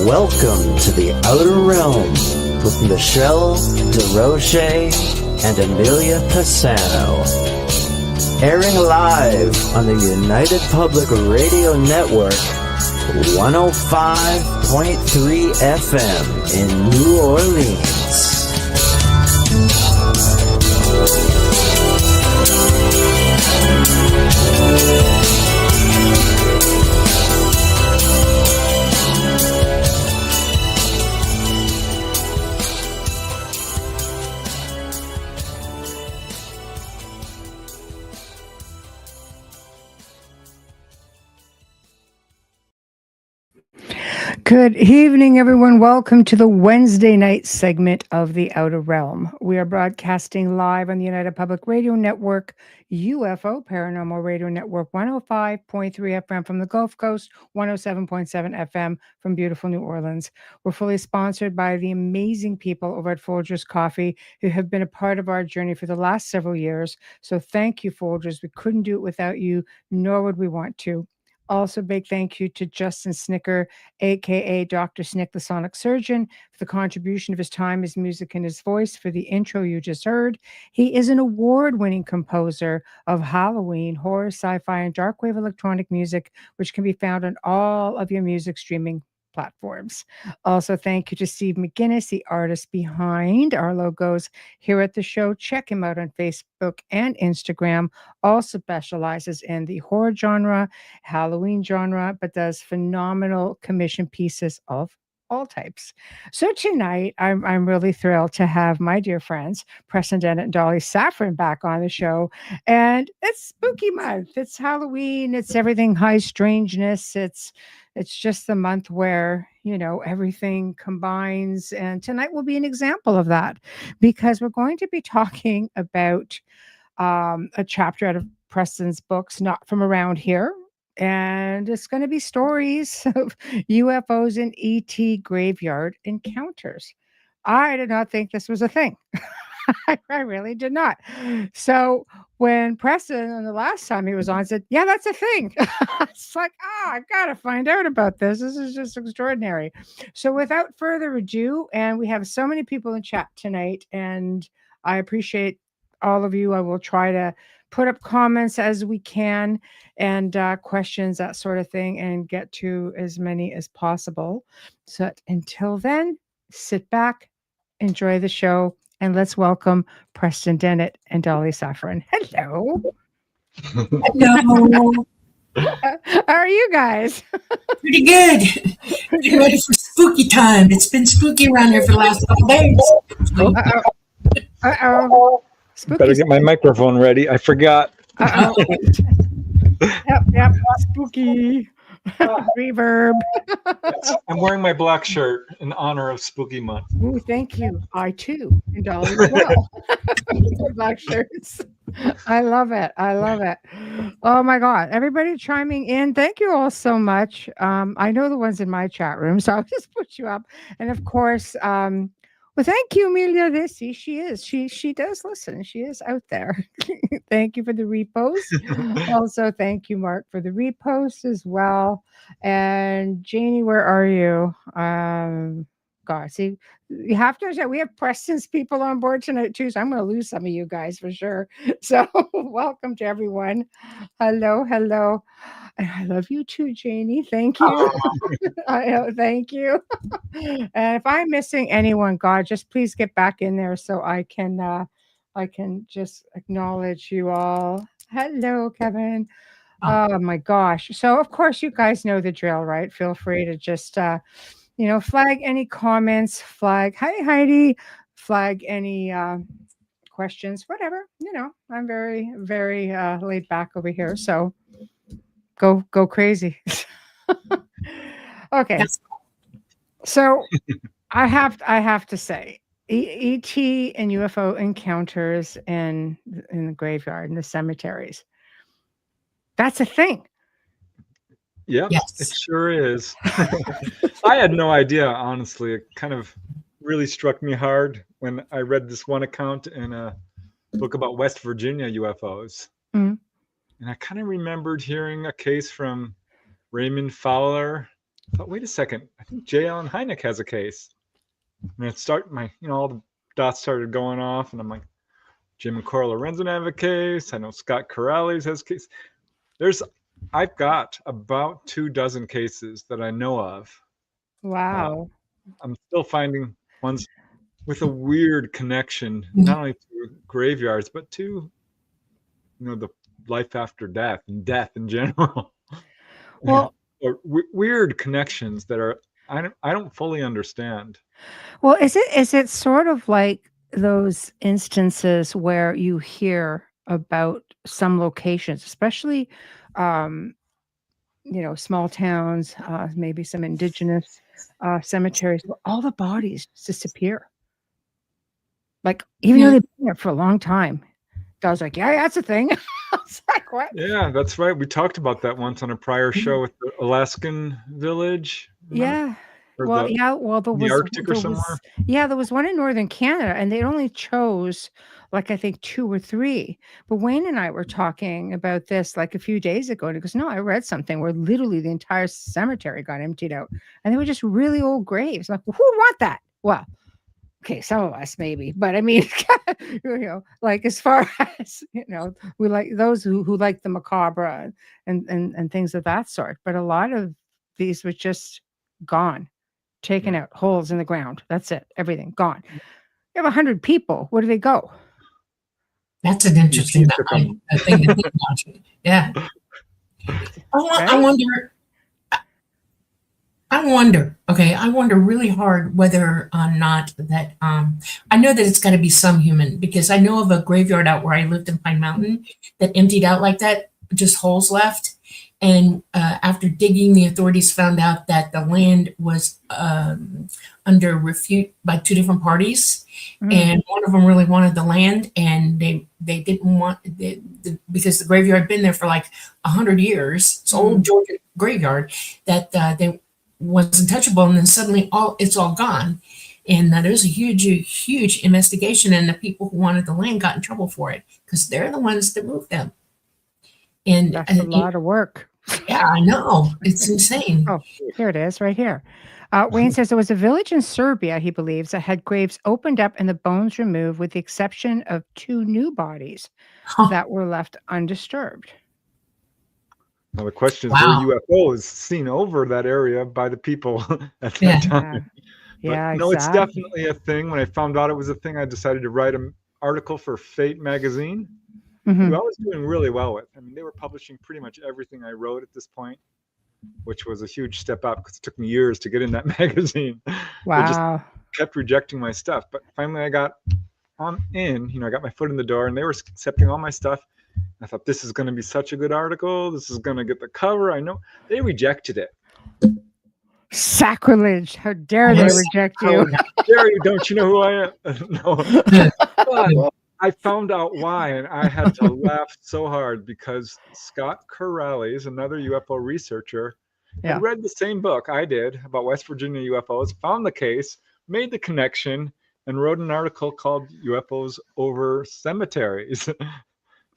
Welcome to the Outer Realm with Michelle DeRoche and Amelia Pisano. Airing live on the United Public Radio Network, 105.3 FM in New Orleans. Good evening, everyone. Welcome to the Wednesday night segment of The Outer Realm. We are broadcasting live on the United Public Radio Network, UFO Paranormal Radio Network, 105.3 FM from the Gulf Coast, 107.7 FM from beautiful New Orleans. We're fully sponsored by the amazing people over at Folgers Coffee who have been a part of our journey for the last several years. So thank you, Folgers. We couldn't do it without you, nor would we want to. Also, big thank you to Justin Snicker, aka Dr. Snick, the Sonic Surgeon, for the contribution of his time, his music, and his voice for the intro you just heard. He is an award-winning composer of Halloween, horror, sci-fi, and darkwave electronic music, which can be found on all of your music streaming platforms. Also, thank you to Steve McGinnis, the artist behind our logos here at the show. Check him out on Facebook and Instagram. Also specializes in the horror genre, Halloween genre, but does phenomenal commission pieces of all types. So tonight, I'm really thrilled to have my dear friends, Preston Dennett and Dolly Safran, back on the show. And it's spooky month. It's Halloween. It's everything high strangeness. It's just the month where, you know, everything combines. And tonight will be an example of that because we're going to be talking about a chapter out of Preston's books, Not From Around Here. And it's going to be stories of UFOs and ET graveyard encounters. I did not think this was a thing. I really did not. So when Preston, the last time he was on, said, yeah, that's a thing. It's like, I got to find out about this. This is just extraordinary. So without further ado, and we have so many people in chat tonight, and I appreciate all of you. I will try to put up comments as we can and questions, that sort of thing, and get to as many as possible. So until then, sit back, enjoy the show, and let's welcome Preston Dennett and Dolly Safran. Hello. Hello. How are you guys? Pretty good. Getting ready for spooky time. It's been spooky around here for the last couple days. Uh-oh. Spooky. Better get my microphone ready. I forgot. Uh-oh. Yep. Spooky. Reverb. I'm wearing my black shirt in honor of Spooky Month. Ooh, thank you. I too. And Dolly as well. Black shirts. I love it. Oh my God. Everybody chiming in. Thank you all so much. I know the ones in my chat room, so I'll just put you up. And of course, well, thank you, Amelia. She is. She does listen. She is out there. Thank you for the repost. Also, thank you, Mark, for the repost as well. And Janie, where are you? God, see, you have to understand, we have Preston's people on board tonight too, so I'm going to lose some of you guys for sure. So welcome to everyone. Hello. And I love you too, Janie. Thank you. Thank you. And if I'm missing anyone, God, just please get back in there so I can just acknowledge you all. Hello, Kevin. Oh my gosh. So of course you guys know the drill, right? Feel free to just flag any comments, flag hi Heidi, flag any questions, whatever. I'm very, very laid back over here. So go crazy. Okay. Yes. So I have to say, ET and UFO encounters in the graveyard, in the cemeteries. That's a thing. Yep, Yes. It sure is. I had no idea, honestly. It kind of really struck me hard when I read this one account in a book about West Virginia UFOs. Mm-hmm. And I kind of remembered hearing a case from Raymond Fowler I thought, wait a second, I think J. Allen Hynek has a case. And all the dots started going off, and I'm like, Jim and Cora Lorenzen have a case. I know Scott Corrales has a case. I've got about 24 cases that I know of. Wow. I'm still finding ones with a weird connection, not only to graveyards, but to, the life after death and death in general. Well, or weird connections that are I don't fully understand. well, is it sort of like those instances where you hear about some locations, especially, um, small towns, maybe some indigenous cemeteries, where all the bodies disappear. Like, even though they've been there for a long time. I was like, yeah, that's a thing. I was like, what? Yeah, that's right. We talked about that once on a prior show with the Alaskan village. Yeah. Or Well, there the was Arctic or somewhere. there was one in northern Canada, and they only chose like I think 2 or 3. But Wayne and I were talking about this like a few days ago, and he goes, "No, I read something where literally the entire cemetery got emptied out, and they were just really old graves." I'm like, well, who would want that? Well, okay, some of us maybe, but I mean, like as far as we like those who like the macabre and things of that sort. But a lot of these were just gone. Taken out, holes in the ground. That's it. Everything gone. You have 100 people. Where do they go? That's an interesting thing to think about. Yeah. I wonder. Okay, I wonder really hard whether or not that. I know that it's got to be some human, because I know of a graveyard out where I lived in Pine Mountain that emptied out like that, just holes left. And after digging, the authorities found out that the land was under refute by 2 different parties, and one of them really wanted the land, and they didn't want because the graveyard had been there for like 100 years. It's old Georgia graveyard that they was untouchable, and then suddenly it's all gone. And there's a huge investigation, and the people who wanted the land got in trouble for it because they're the ones that moved them. And that's a lot of work. Yeah, I know. It's insane. Oh, here it is, right here. Wayne says there was a village in Serbia, he believes, that had graves opened up and the bones removed, with the exception of 2 new bodies that were left undisturbed. Now the question is, were UFOs seen over that area by the people at that time? Yeah, no, it's definitely a thing. When I found out it was a thing, I decided to write an article for Fate magazine. Who I was doing really well with. I mean, they were publishing pretty much everything I wrote at this point, which was a huge step up because it took me years to get in that magazine. Wow. They just kept rejecting my stuff. But finally I got in, I got my foot in the door, and they were accepting all my stuff. I thought, this is going to be such a good article. This is going to get the cover. I know. They rejected it. Sacrilege. How dare they reject you? How dare you? Don't you know who I am? No. But I found out why, and I had to laugh so hard because Scott Corrales, another UFO researcher, had read the same book I did about West Virginia UFOs, found the case, made the connection, and wrote an article called UFOs Over Cemeteries.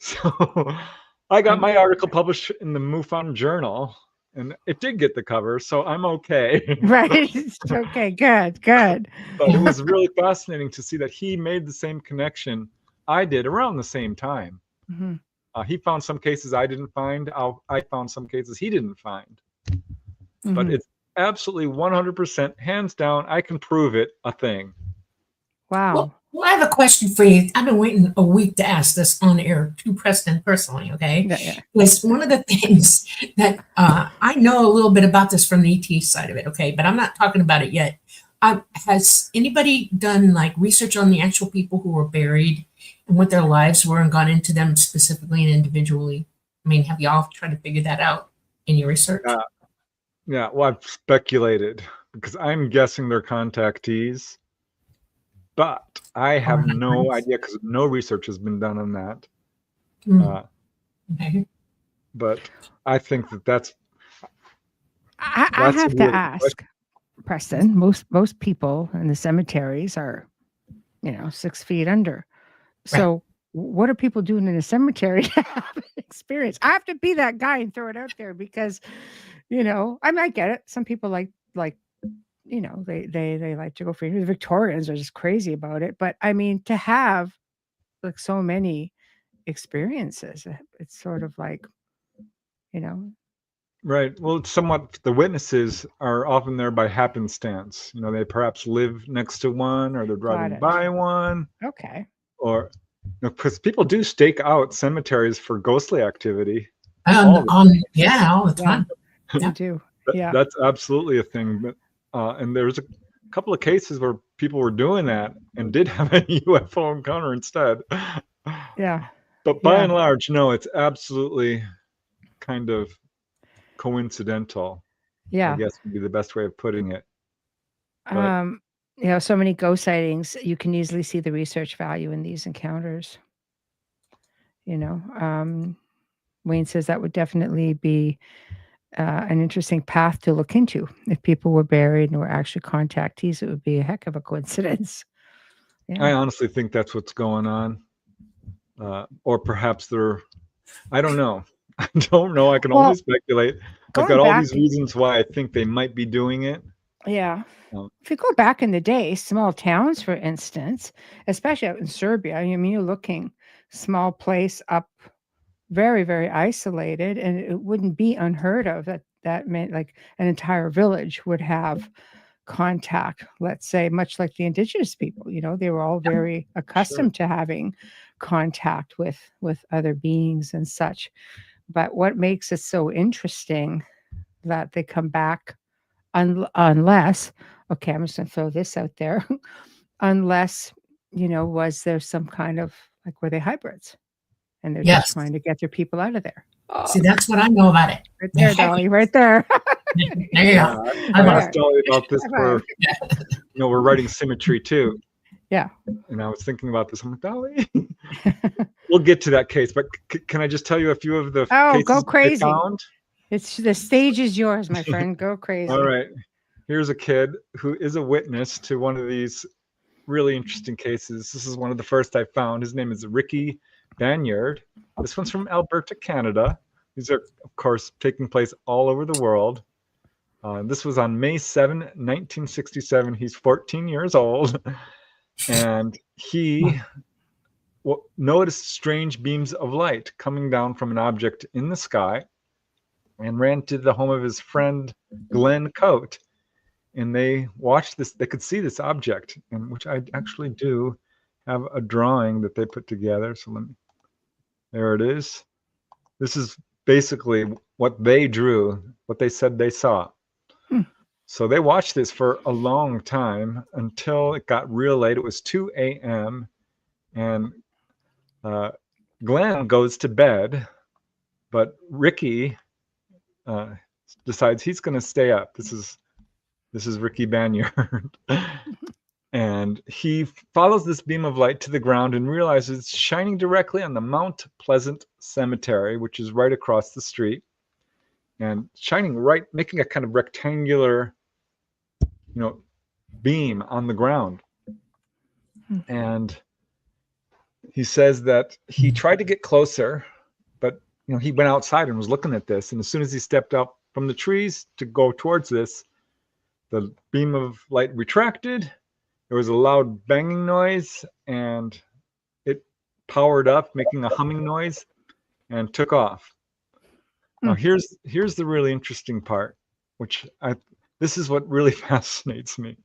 So I got my article published in the MUFON Journal, and it did get the cover, so I'm okay. Right. Okay, good. But it was really fascinating to see that he made the same connection I did around the same time. He found some cases I didn't find. I found some cases he didn't find. But it's absolutely 100%, hands down, I can prove it, a thing. Wow. Well, I have a question for you. I've been waiting a week to ask this on air to Preston personally, okay? Yeah. Because one of the things that I know a little bit about this from the ET side of it, okay? But I'm not talking about it yet. Has anybody done like research on the actual people who were buried and what their lives were and gone into them specifically and individually? I mean, have y'all tried to figure that out in your research? Yeah, well, I've speculated because I'm guessing they're contactees, but I have no idea because no research has been done on that. Okay. But I think that's I have to ask, Preston, most people in the cemeteries are, 6 feet under. So what are people doing in a cemetery to have an experience? I have to be that guy and throw it out there because You know, I mean, I get it. Some people like you know, they like to go for the Victorians are just crazy about it. But I mean, to have like so many experiences, it's sort of like, you know, Right. Well, it's somewhat the witnesses are often there by happenstance. You know, they perhaps live next to one, or they're got driving it. by one, Okay. or because people do stake out cemeteries for ghostly activity. Yeah, all the time. They do. Yeah. That's absolutely a thing. But and there's a couple of cases where people were doing that and did have a UFO encounter instead. Yeah. But by Yeah. and large, no, it's absolutely kind of coincidental, I Yeah. guess would be the best way of putting it. But You know, so many ghost sightings, you can easily see the research value in these encounters. You know, Wayne says that would definitely be an interesting path to look into. If people were buried and were actually contactees, it would be a heck of a coincidence. I Yeah. honestly think that's what's going on. Or perhaps I don't know. I don't know. I can only Well, speculate. I've going got all back, these reasons why I think they might be doing it. yeah. Um, If you go back in the day, small towns, for instance, especially out in Serbia, I mean, you're looking small place up, very, very isolated, and it wouldn't be unheard of that meant like an entire village would have contact, let's say, much like the indigenous people. You know, they were all very sure. accustomed to having contact with other beings and such. But what makes it so interesting that they come back unless, okay, I'm just going to throw this out there, unless, you know, was there some kind of like, were they hybrids and they're just Yes. trying to get their people out of there? See, that's what I know about it. Right there, Dolly, right there. There you go. I Right. asked Dolly about this for, we're writing symmetry too. Yeah. And I was thinking about this. I'm like, Dolly, we'll get to that case, but can I just tell you a few of the cases go crazy. I found? It's the stage is yours, my friend. Go crazy. All right. Here's a kid who is a witness to one of these really interesting cases. This is one of the first I found. His name is Ricky Banyard. This one's from Alberta, Canada. These are, of course, taking place all over the world. This was on May 7, 1967. He's 14 years old. And he noticed strange beams of light coming down from an object in the sky and ran to the home of his friend, Glenn Coate. And they watched this, they could see this object, and which I actually do have a drawing that they put together. So there it is. This is basically what they drew, what they said they saw. So they watched this for a long time until it got real late. It was 2 a.m. and Glenn goes to bed, but Ricky decides he's going to stay up. This is Ricky Banyard. And he follows this beam of light to the ground and realizes it's shining directly on the Mount Pleasant Cemetery, which is right across the street, and shining right, making a kind of rectangular, beam on the ground. And he says that he tried to get closer, but he went outside and was looking at this, and as soon as he stepped up from the trees to go towards this, the beam of light retracted. There was a loud banging noise, and it powered up, making a humming noise, and took off. Now here's the really interesting part, which this is what really fascinates me,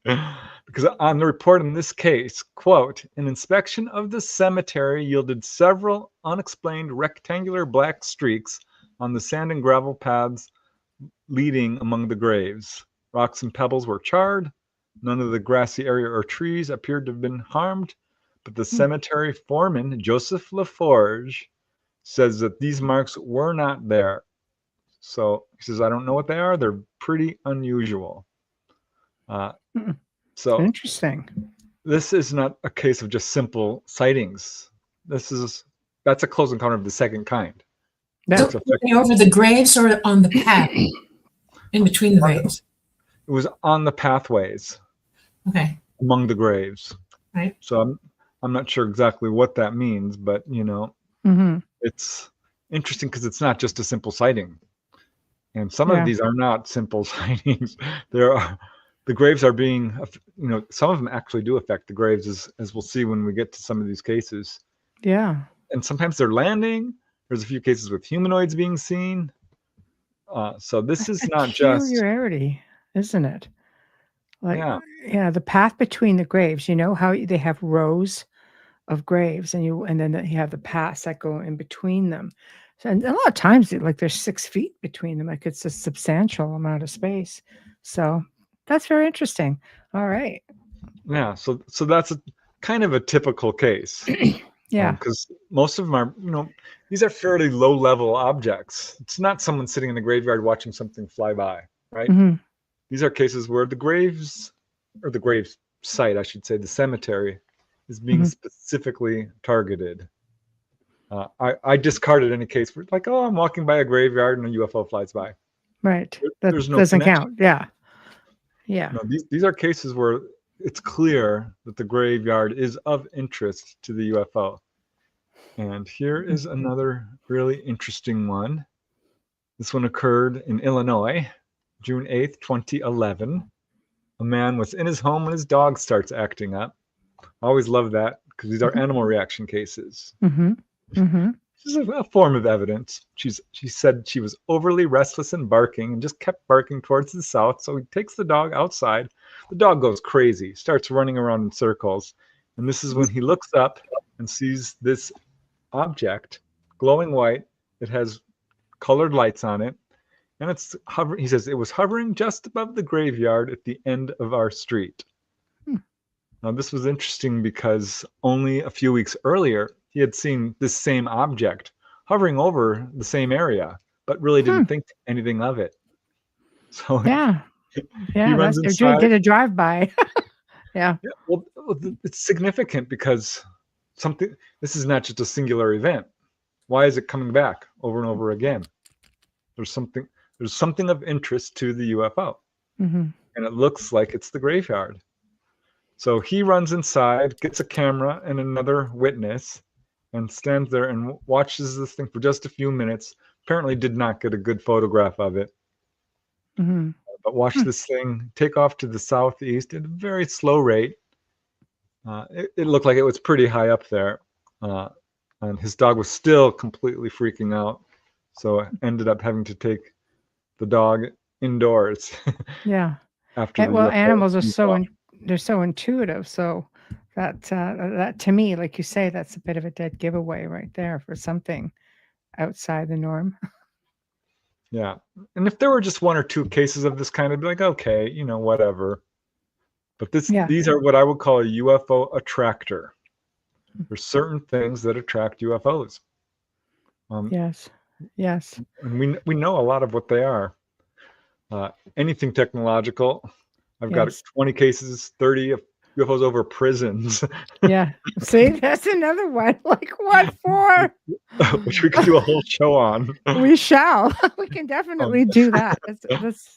because on the report in this case, quote, an inspection of the cemetery yielded several unexplained rectangular black streaks on the sand and gravel paths leading among the graves. Rocks and pebbles were charred. None of the grassy area or trees appeared to have been harmed, but the cemetery foreman, Joseph LaForge, says that these marks were not there. So he says, I don't know what they are. They're pretty unusual. So interesting. This is not a case of just simple sightings. That's a close encounter of the second kind. So over the graves or on the path in between the graves? It was on the pathways. Okay. Among the graves. Right. So I'm not sure exactly what that means, but it's interesting because it's not just a simple sighting. And some of these are not simple sightings. The graves are being, some of them actually do affect the graves, as we'll see when we get to some of these cases. Yeah. And sometimes they're landing. There's a few cases with humanoids being seen. So this is not just peculiarity, isn't it? Like, the path between the graves, how they have rows of graves and then you have the paths that go in between them. So, and a lot of times like there's 6 feet between them. Like it's a substantial amount of space. So that's very interesting. All right. Yeah. So that's kind of a typical case. Yeah. Because most of them are, these are fairly low level objects. It's not someone sitting in the graveyard watching something fly by, right? Mm-hmm. These are cases where the graves, or the grave site, I should say, the cemetery, is being specifically targeted. I discarded any case where, like, I'm walking by a graveyard and a UFO flies by. Right. There's no doesn't connection. count. Yeah. Yeah. No, these are cases where it's clear that the graveyard is of interest to the UFO. And here is another really interesting one. This one occurred in Illinois, June 8th, 2011. A man was in his home when his dog starts acting up. I always love that because these are animal reaction cases. Mm-hmm. Mm-hmm. This is a form of evidence. She said she was overly restless and barking and just kept barking towards the south. So he takes the dog outside. The dog goes crazy, starts running around in circles. And this is when he looks up and sees this object, glowing white. It has colored lights on it. And it's hovering. He says it was hovering just above the graveyard at the end of our street. Now, this was interesting because only a few weeks earlier, he had seen this same object hovering over the same area, but really didn't think anything of it. So he runs inside. Did a drive-by. Yeah. Well, it's significant because this is not just a singular event. Why is it coming back over and over again? There's something of interest to the UFO. Mm-hmm. And it looks like it's the graveyard. So he runs inside, gets a camera and another witness, and stands there and watches this thing for just a few minutes. Apparently did not get a good photograph of it. Mm-hmm. But watched this thing take off to the southeast at a very slow rate. It looked like it was pretty high up there. And his dog was still completely freaking out. So I ended up having to take the dog indoors. Yeah. Animals are they're so intuitive. So that to me, like you say, that's a bit of a dead giveaway right there for something outside the norm. Yeah. And if there were just 1 or 2 cases of this kind, I'd be like, okay, whatever. But these are what I would call a UFO attractor. There's certain things that attract UFOs. Yes. Yes. And we know a lot of what they are. Anything technological. I've got 20 cases, 30 of UFOs over prisons. Yeah. See, that's another one. Like what for? Which we could do a whole show on. We shall. We can definitely do that. That's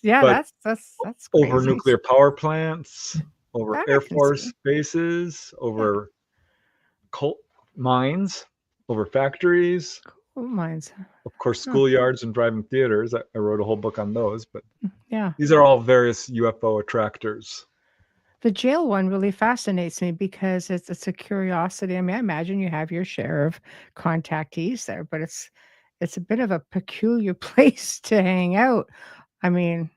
crazy. Over nuclear power plants, over Air Force bases, over coal mines, over factories. Coal mines. Of course, schoolyards and drive-in theaters. I wrote a whole book on those, but these are all various UFO attractors. The jail one really fascinates me because it's a curiosity. I mean, I imagine you have your share of contactees there, but it's a bit of a peculiar place to hang out. I mean,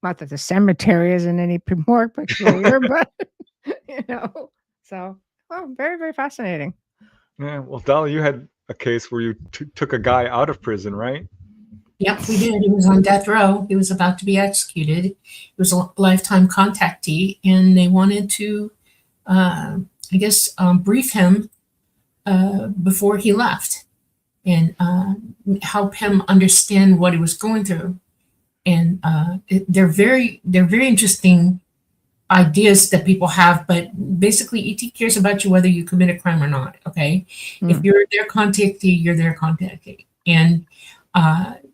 not that the cemetery isn't any more peculiar, but so very, very fascinating. Yeah. Well, Dolly, you had a case where you took a guy out of prison, right? Yep, we did. He was on death row. He was about to be executed. He was a lifetime contactee, and they wanted to, brief him before he left and help him understand what he was going through. And they're very interesting ideas that people have, but basically ET cares about you whether you commit a crime or not. Okay, if you're their contactee, you're their contactee, and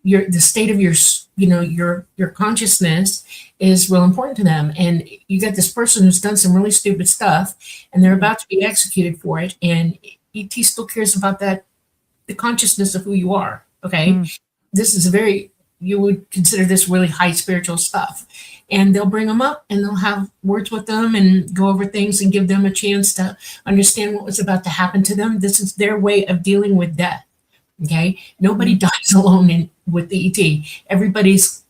the state of your consciousness is real important to them. And you got this person who's done some really stupid stuff, and they're about to be executed for it, and ET still cares about that, the consciousness of who you are. Okay, this is a very you would consider this really high spiritual stuff. And they'll bring them up and they'll have words with them and go over things and give them a chance to understand what was about to happen to them. This is their way of dealing with death. Okay. Nobody dies alone with the ET. Everybody's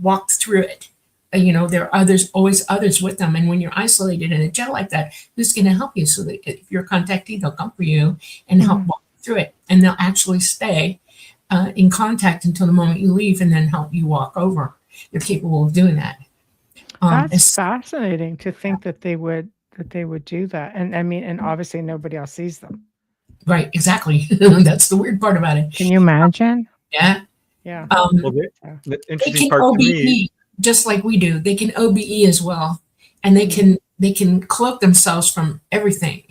walked through it. There are always others with them. And when you're isolated in a jail like that, who's going to help you? So that if you're a contactee, they'll come for you and help walk through it. And they'll actually stay in contact until the moment you leave and then help you walk over. They're capable of doing that. That's fascinating to think that they would do that. And I mean, and obviously nobody else sees them. Right, exactly. That's the weird part about it. Can you imagine? Yeah. Yeah. Well, the interesting part OBE, to me, just like we do. They can OBE as well, and they can cloak themselves from everything.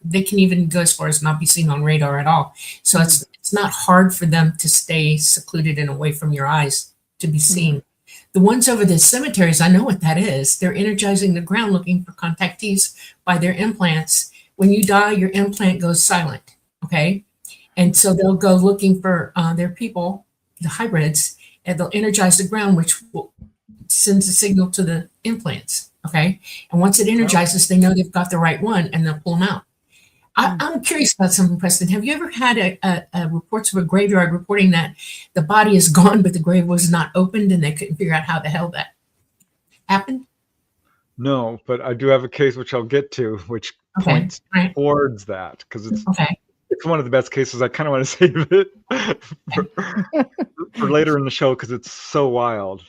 They can even go as far as not be seen on radar at all. So it's not hard for them to stay secluded and away from your eyes to be seen. The ones over the cemeteries, I know what that is. They're energizing the ground looking for contactees by their implants. When you die, your implant goes silent, okay? And so they'll go looking for their people, the hybrids, and they'll energize the ground, which sends a signal to the implants, okay? And once it energizes, they know they've got the right one, and they'll pull them out. I'm curious about something, Preston. Have you ever had a reports of a graveyard reporting that the body is gone, but the grave was not opened, and they couldn't figure out how the hell that happened? No, but I do have a case which I'll get to, which points towards that, because it's one of the best cases. I kind of want to save it for later in the show because it's so wild.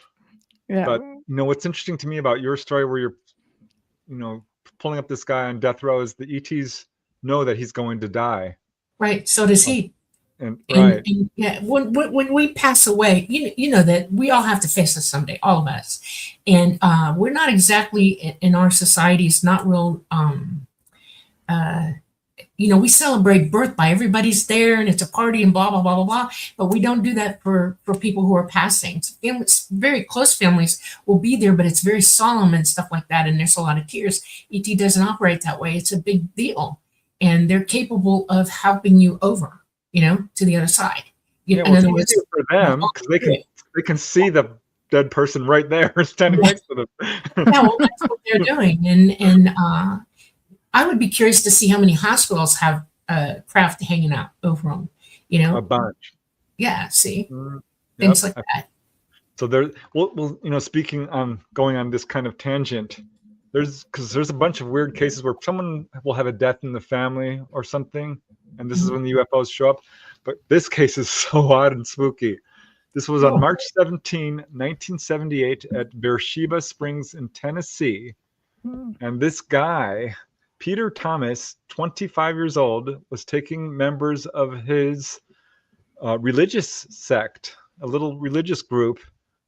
Yeah. But what's interesting to me about your story, where you're, pulling up this guy on death row, is the ETs know that he's going to die. Right. So does he. And yeah, when we pass away, you know that we all have to face this someday, all of us. And we're not exactly in our societies, not real. We celebrate birth by everybody's there and it's a party and blah blah blah blah blah. But we don't do that for people who are passing. Families, very close families will be there, but it's very solemn and stuff like that. And there's a lot of tears. ET doesn't operate that way. It's a big deal, and they're capable of helping you over. To the other side. It's easier for them because they can see the dead person right there standing next to them. Well, that's what they're doing, and I would be curious to see how many hospitals have craft hanging out over them. A bunch. Yeah. See, things like that. So there. Well, speaking on going on this kind of tangent, there's a bunch of weird cases where someone will have a death in the family or something. And this is when the UFOs show up. But this case is so odd and spooky. This was on March 17, 1978 at Beersheba Springs in Tennessee. And this guy, Peter Thomas, 25 years old, was taking members of his religious sect, a little religious group,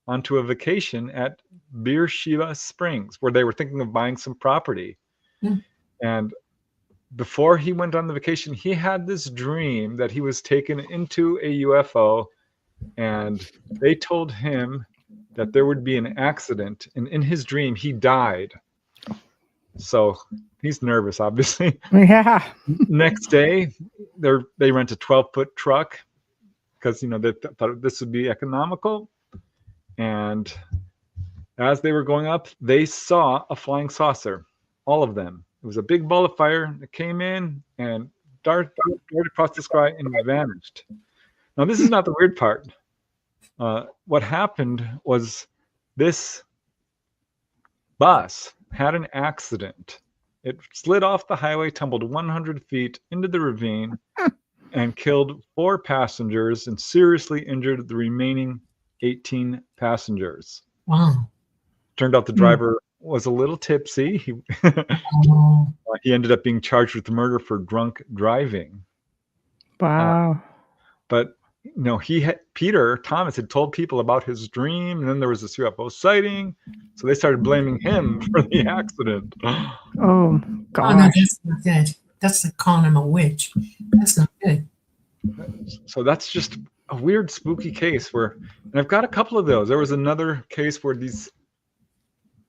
onto a vacation at Beersheba Springs, where they were thinking of buying some property. And before he went on the vacation, he had this dream that he was taken into a UFO, and they told him that there would be an accident. And in his dream, he died. So he's nervous, obviously. Yeah. Next day, they rent a 12-foot truck because, they thought this would be economical. And as they were going up, they saw a flying saucer, all of them. It was a big ball of fire that came in and darted across the sky and vanished. Now, this is not the weird part. What happened was this bus had an accident. It slid off the highway, tumbled 100 feet into the ravine, and killed 4 passengers and seriously injured the remaining 18 passengers. Wow. Turned out the driver was a little tipsy. He ended up being charged with murder for drunk driving. Wow. But Peter Thomas had told people about his dream, and then there was this UFO sighting, so they started blaming him for the accident. Oh God! Oh, no, that's not good. That's like calling him a witch. That's not good. So that's just a weird, spooky case and I've got a couple of those. There was another case where these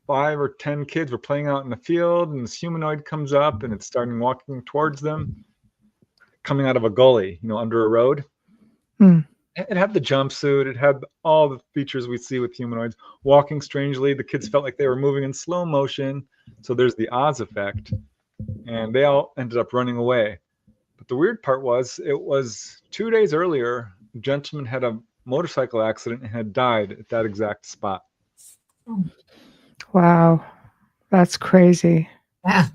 5 or 10 kids were playing out in the field, and this humanoid comes up and it's starting walking towards them, coming out of a gully, under a road. it had the jumpsuit. It had all the features we see with humanoids. Walking strangely, the kids felt like they were moving in slow motion. So there's the Oz effect, and they all ended up running away. But the weird part was, it was 2 days earlier, a gentleman had a motorcycle accident and had died at that exact spot. Wow, that's crazy. Yeah.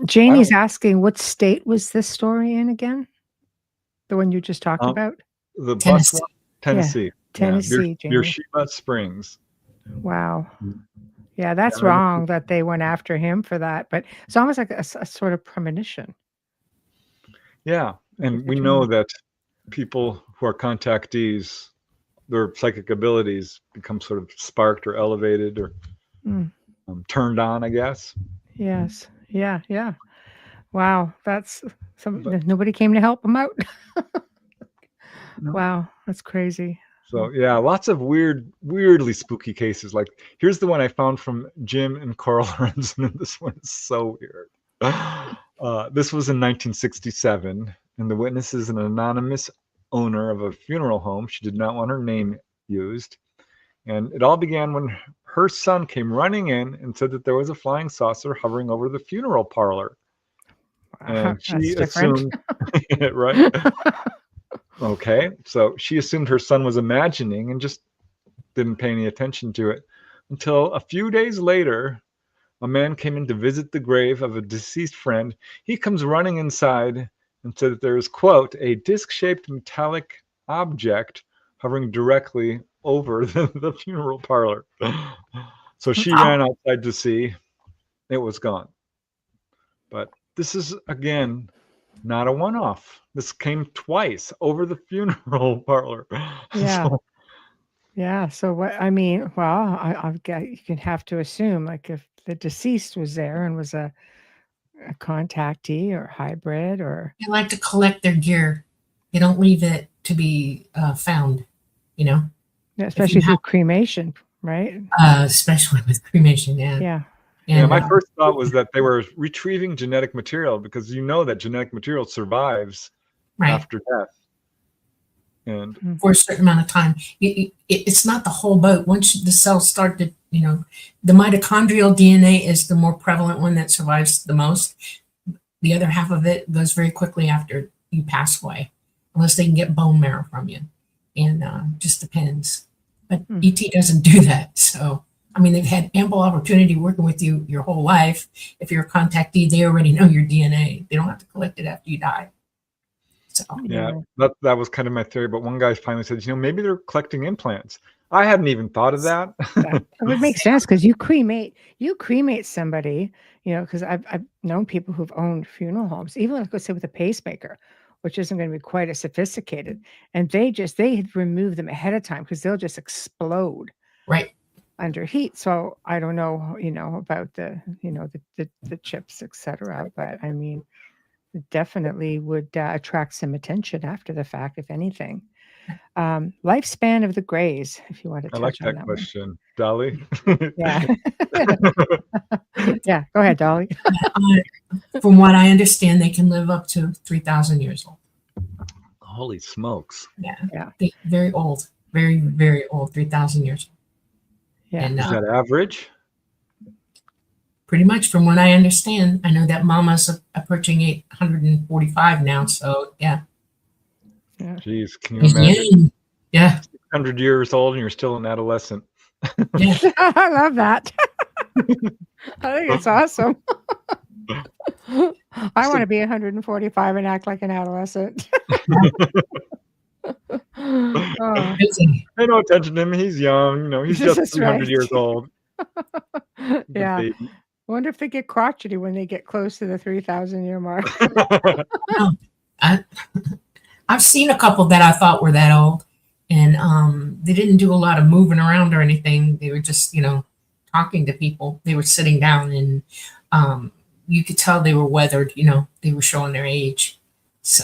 Janie's asking, what state was this story in again? The one you just talked about? The Tennessee. bus one, Tennessee. Yeah, Tennessee, Janie. Beersheba Springs. Wow. Yeah, that's wrong that they went after him for that, but it's almost like a sort of premonition. Yeah, and we know that people who are contactees, their psychic abilities become sort of sparked or elevated or turned on, I guess. Yes. Yeah. Yeah. Wow. That's nobody came to help them out. No. Wow. That's crazy. So yeah, lots of weirdly spooky cases. Like here's the one I found from Jim and Carl Lorenzen, and this one is so weird. This was in 1967, and the witness is an anonymous owner of a funeral home. She did not want her name used. And it all began when her son came running in and said that there was a flying saucer hovering over the funeral parlor. And she assumed, right? Okay, so she assumed her son was imagining and just didn't pay any attention to it until a few days later. A man came in to visit the grave of a deceased friend. He comes running inside and said that there is, quote, a disc-shaped metallic object hovering directly over the funeral parlor. So she ran outside to see. It was gone. But this is, again, not a one-off. This came twice over the funeral parlor. Yeah. Yeah. So what, I mean, well, I've got, you can have to assume, like, if the deceased was there and was a contactee or hybrid, or They like to collect their gear. They don't leave it to be found, you know? yeah, especially through cremation, right? Especially with cremation, yeah. Yeah. Yeah, And, my first thought was that they were retrieving genetic material, because you know that genetic material survives right. after death. And For a certain amount of time. It's not the whole boat. Once the cells start to, you know, the mitochondrial DNA is the more prevalent one that survives the most. The other half of it goes very quickly after you pass away, unless they can get bone marrow from you. And just depends. But ET doesn't do that. So, I mean, they've had ample opportunity working with you your whole life. If you're a contactee, they already know your DNA. They don't have to collect it after you die. So yeah, that was kind of my theory. But one guy finally said, you know, maybe they're collecting implants. I hadn't even thought of that. It would make sense, because you cremate somebody, you know, because I've known people who've owned funeral homes, even like, let's say with a pacemaker, which isn't going to be quite as sophisticated, and they remove them ahead of time because they'll just explode right under heat. So I don't know, you know, about the chips, etc. But I mean, it definitely would attract some attention after the fact, if anything. Lifespan of the grays, if you want to touch I like on that one. question. Dolly? Yeah. Yeah, go ahead, Dolly. from what I understand, they can live up to 3,000 years old. Holy smokes. Yeah. Very old. Very, very old. 3,000 years old. Yeah. And, Is that average? pretty much from what I understand. I know that Mama's approaching 845 now. So, yeah. Jeez, can you imagine? Yeah. 100 years old and you're still an adolescent. Yeah. I love that. I think it's awesome. I want to be 145 and act like an adolescent. Oh. Pay no attention to him. He's young. You know, he's just 300 right. years old. Yeah. I wonder if they get crotchety when they get close to the 3,000 year mark. I've seen a couple that I thought were that old, and they didn't do a lot of moving around or anything. They were just, you know, talking to people. They were sitting down, and you could tell they were weathered. You know, they were showing their age. So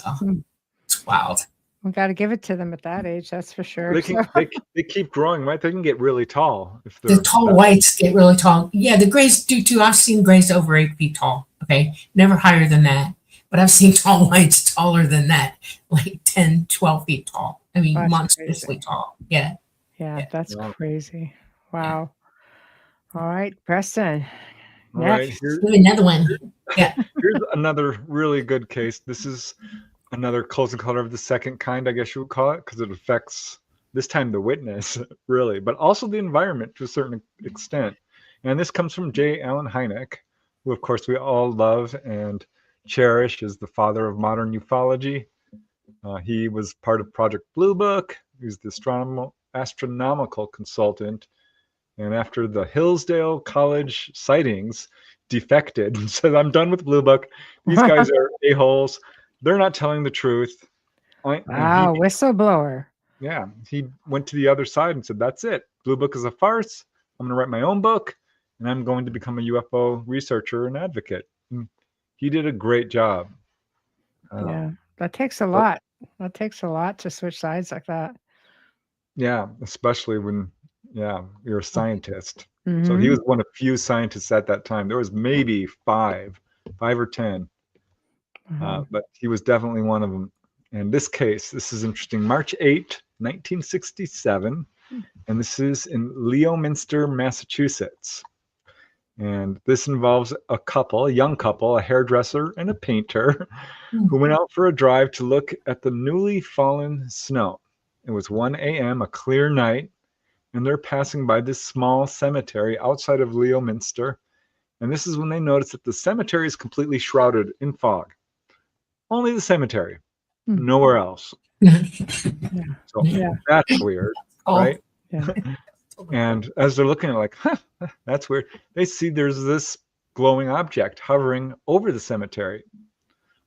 it's wild. We got to give it to them at that age, that's for sure. They keep growing, right? They can get really tall. If the tall whites get really tall. Yeah, the grays do too. I've seen grays over 8 feet tall. Okay, never higher than that. But I've seen tall whites taller than that, like 10, 12 feet tall. I mean, That's monstrously crazy. tall. Yeah. Yeah, that's Wow. crazy. Wow. All right, Preston. All right, Next. Give me another one. Yeah. here's another really good case. This is another close encounter of the second kind, I guess you would call it, because it affects this time the witness, really, but also the environment to a certain extent. And this comes from J. Allen Hynek, who, of course, we all love and cherish as the father of modern ufology. He was part of Project Blue Book. He was the astronomical consultant. And after the Hillsdale College sightings defected and said, I'm done with Blue Book. These guys are a-holes. They're not telling the truth. And Wow, whistleblower. yeah, he went to the other side and said, that's it. Blue Book is a farce. I'm going to write my own book, and I'm going to become a UFO researcher and advocate. And he did a great job. Yeah, that takes a lot. That takes a lot to switch sides like that. Yeah, especially when, you're a scientist. Mm-hmm. So he was one of few scientists at that time. There was maybe five or 10, but he was definitely one of them. And this case, this is interesting. March 8, 1967, and this is in Leominster, Massachusetts. And this involves a young couple, a hairdresser and a painter, who went out for a drive to look at the newly fallen snow. It was 1 a.m., a clear night, and they're passing by this small cemetery outside of Leominster. And this is when they notice that the cemetery is completely shrouded in fog. Only the cemetery, nowhere else. So that's weird, right? Yeah. And as they're looking at it, like, that's weird, they see there's this glowing object hovering over the cemetery.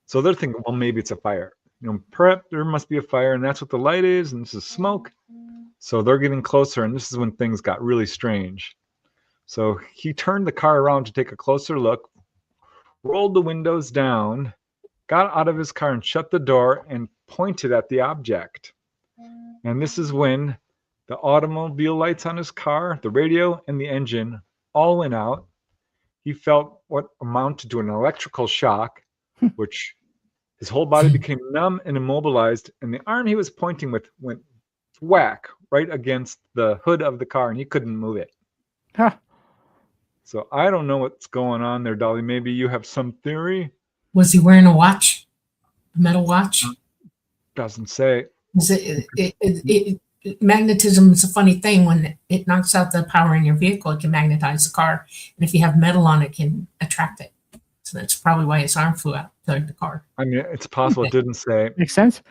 So they're thinking, well, maybe it's a fire. Perhaps there must be a fire, and that's what the light is, and this is smoke. So they're getting closer, and this is when things got really strange. So he turned the car around to take a closer look, rolled the windows down, got out of his car and shut the door and pointed at the object. And this is when the automobile lights on his car, the radio, and the engine all went out. He felt what amounted to an electrical shock, which his whole body became numb and immobilized, and the arm he was pointing with went whack right against the hood of the car, and he couldn't move it. Huh. So I don't know what's going on there, Dolly. Maybe you have some theory? Was he wearing a watch? A metal watch? Doesn't say. Magnetism is a funny thing. When it knocks out the power in your vehicle, it can magnetize the car. And if you have metal on it, can attract it. So that's probably why his arm flew out to the car. I mean, it's possible. It didn't say. Makes sense.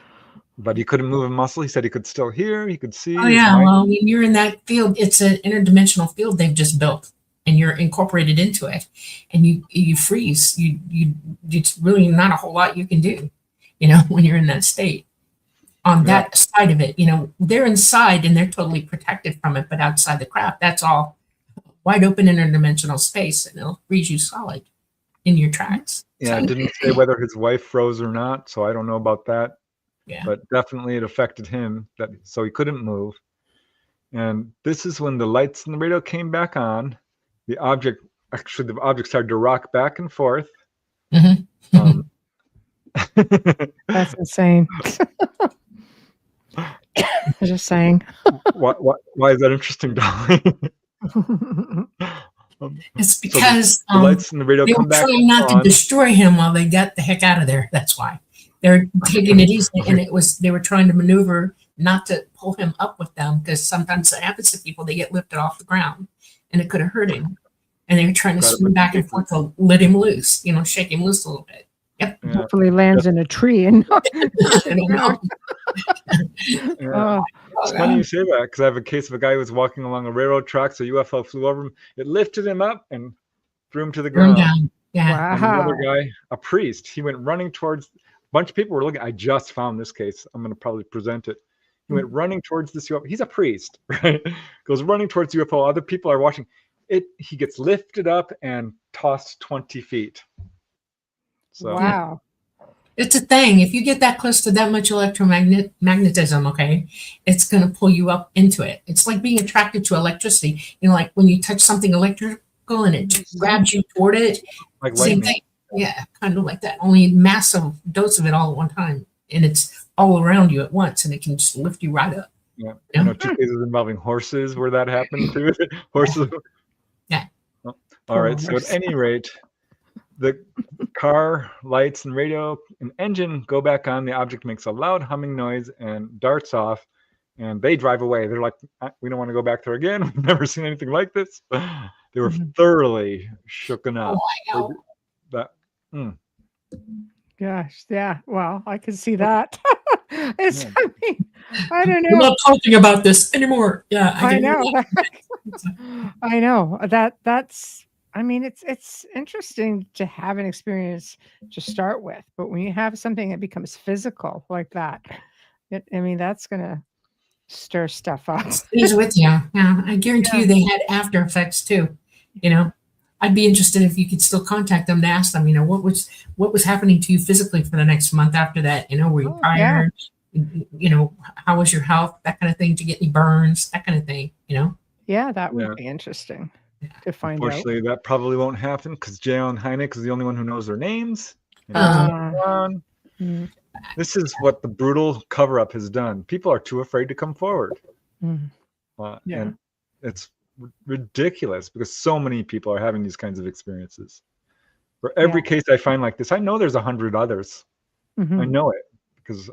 But he couldn't move a muscle. He said he could still hear. He could see. Oh, yeah. Well, when you're in that field, it's an interdimensional field they've just built, and you're incorporated into it, and you freeze. It's really not a whole lot you can do, when you're in that state. On that side of it, they're inside and they're totally protected from it, but outside the craft, that's all wide open interdimensional space, and it'll freeze you solid in your tracks. Yeah, it didn't say whether his wife froze or not, so I don't know about that. Yeah. But definitely it affected him, so he couldn't move. And this is when the lights in the radio came back on. The object started to rock back and forth. Mm-hmm. That's insane. Just saying. Why is that interesting, Dolly? It's because the lights in the radio they come were back trying not on. to destroy him while they got the heck out of there. That's why they're taking it easy, and they were trying to maneuver not to pull him up with them, because sometimes that happens to people. They get lifted off the ground, and it could have hurt him. And they were trying to swim back and forth to let him loose, shake him loose a little bit. Yep. Yeah. Hopefully lands in a tree and I don't know. Yeah. It's funny you say that, because I have a case of a guy who was walking along a railroad track, so a UFO flew over him. It lifted him up and threw him to the ground. Down. Yeah. And another guy, a priest, he went running towards, a bunch of people were looking. I just found this case. I'm going to probably present it. He went running towards this UFO. He's a priest, right? Goes running towards the UFO. Other people are watching it. He gets lifted up and tossed 20 feet. So, wow. It's a thing. If you get that close to that much magnetism, it's going to pull you up into it. It's like being attracted to electricity. Like when you touch something electrical and it just grabs you toward it. like Same lightning. thing. Yeah, kind of like that. Only massive dose of it all at one time. and it's all around you at once, and it can just lift you right up. Yeah, You know? two cases involving horses where that happened too. Horses. Yeah. Oh, all right. So at any rate, the car lights and radio and engine go back on. The object makes a loud humming noise and darts off, and they drive away. They're like, we don't want to go back there again. We've never seen anything like this. They were thoroughly shooken up. Oh, I know. Gosh, yeah. Well, I can see that. I mean, I don't We're know. not talking about this anymore. Yeah, I know. I know that's. I mean, it's interesting to have an experience to start with, but when you have something that becomes physical like that, I mean, that's gonna stir stuff up. Stays with you. Yeah, I guarantee you they had after effects too. You know, I'd be interested if you could still contact them to ask them, what was happening to you physically for the next month after that. Were you tired? How was your health? That kind of thing. To get any burns? That kind of thing. Yeah, that would be interesting to find out. Unfortunately, that probably won't happen because J.L. and Hynek is the only one who knows their names. This is what the brutal cover-up has done. People are too afraid to come forward. And it's ridiculous because so many people are having these kinds of experiences. For every case I find like this, I know there's 100 others. I know it because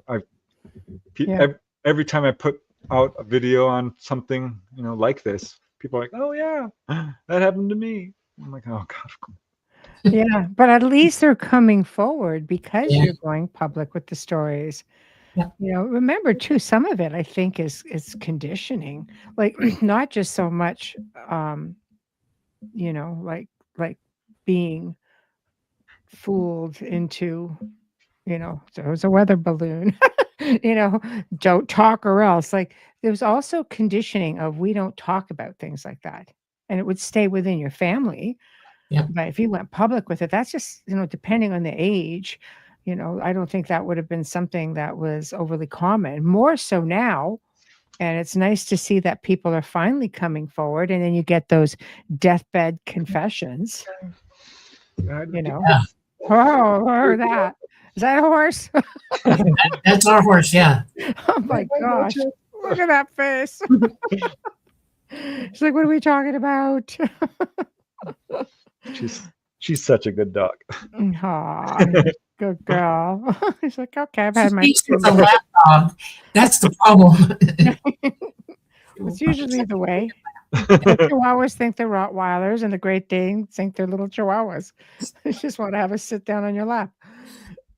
every time I put out a video on something, like this, people are like, "Oh yeah, that happened to me." I'm like, "Oh God." Yeah, but at least they're coming forward because you're going public with the stories. Yeah. Remember too, some of it I think is conditioning, like not just so much, like being fooled into, there's a weather balloon, don't talk or else. Like there's also conditioning of we don't talk about things like that, and it would stay within your family. Yeah. But if you went public with it, that's just, depending on the age, I don't think that would have been something that was overly common. More so now. And it's nice to see that people are finally coming forward. And then you get those deathbed confessions. Oh, or that. Is that a horse? That's our horse, yeah. Oh my gosh. Look at that face. She's like, what are we talking about? She's such a good dog. Aw, good girl. He's like, okay, I've had my. She's a lap dog. That's the problem. It's usually the way. The Chihuahuas think they're Rottweilers, and the Great Danes think they're little Chihuahuas. They just want to have a sit down on your lap.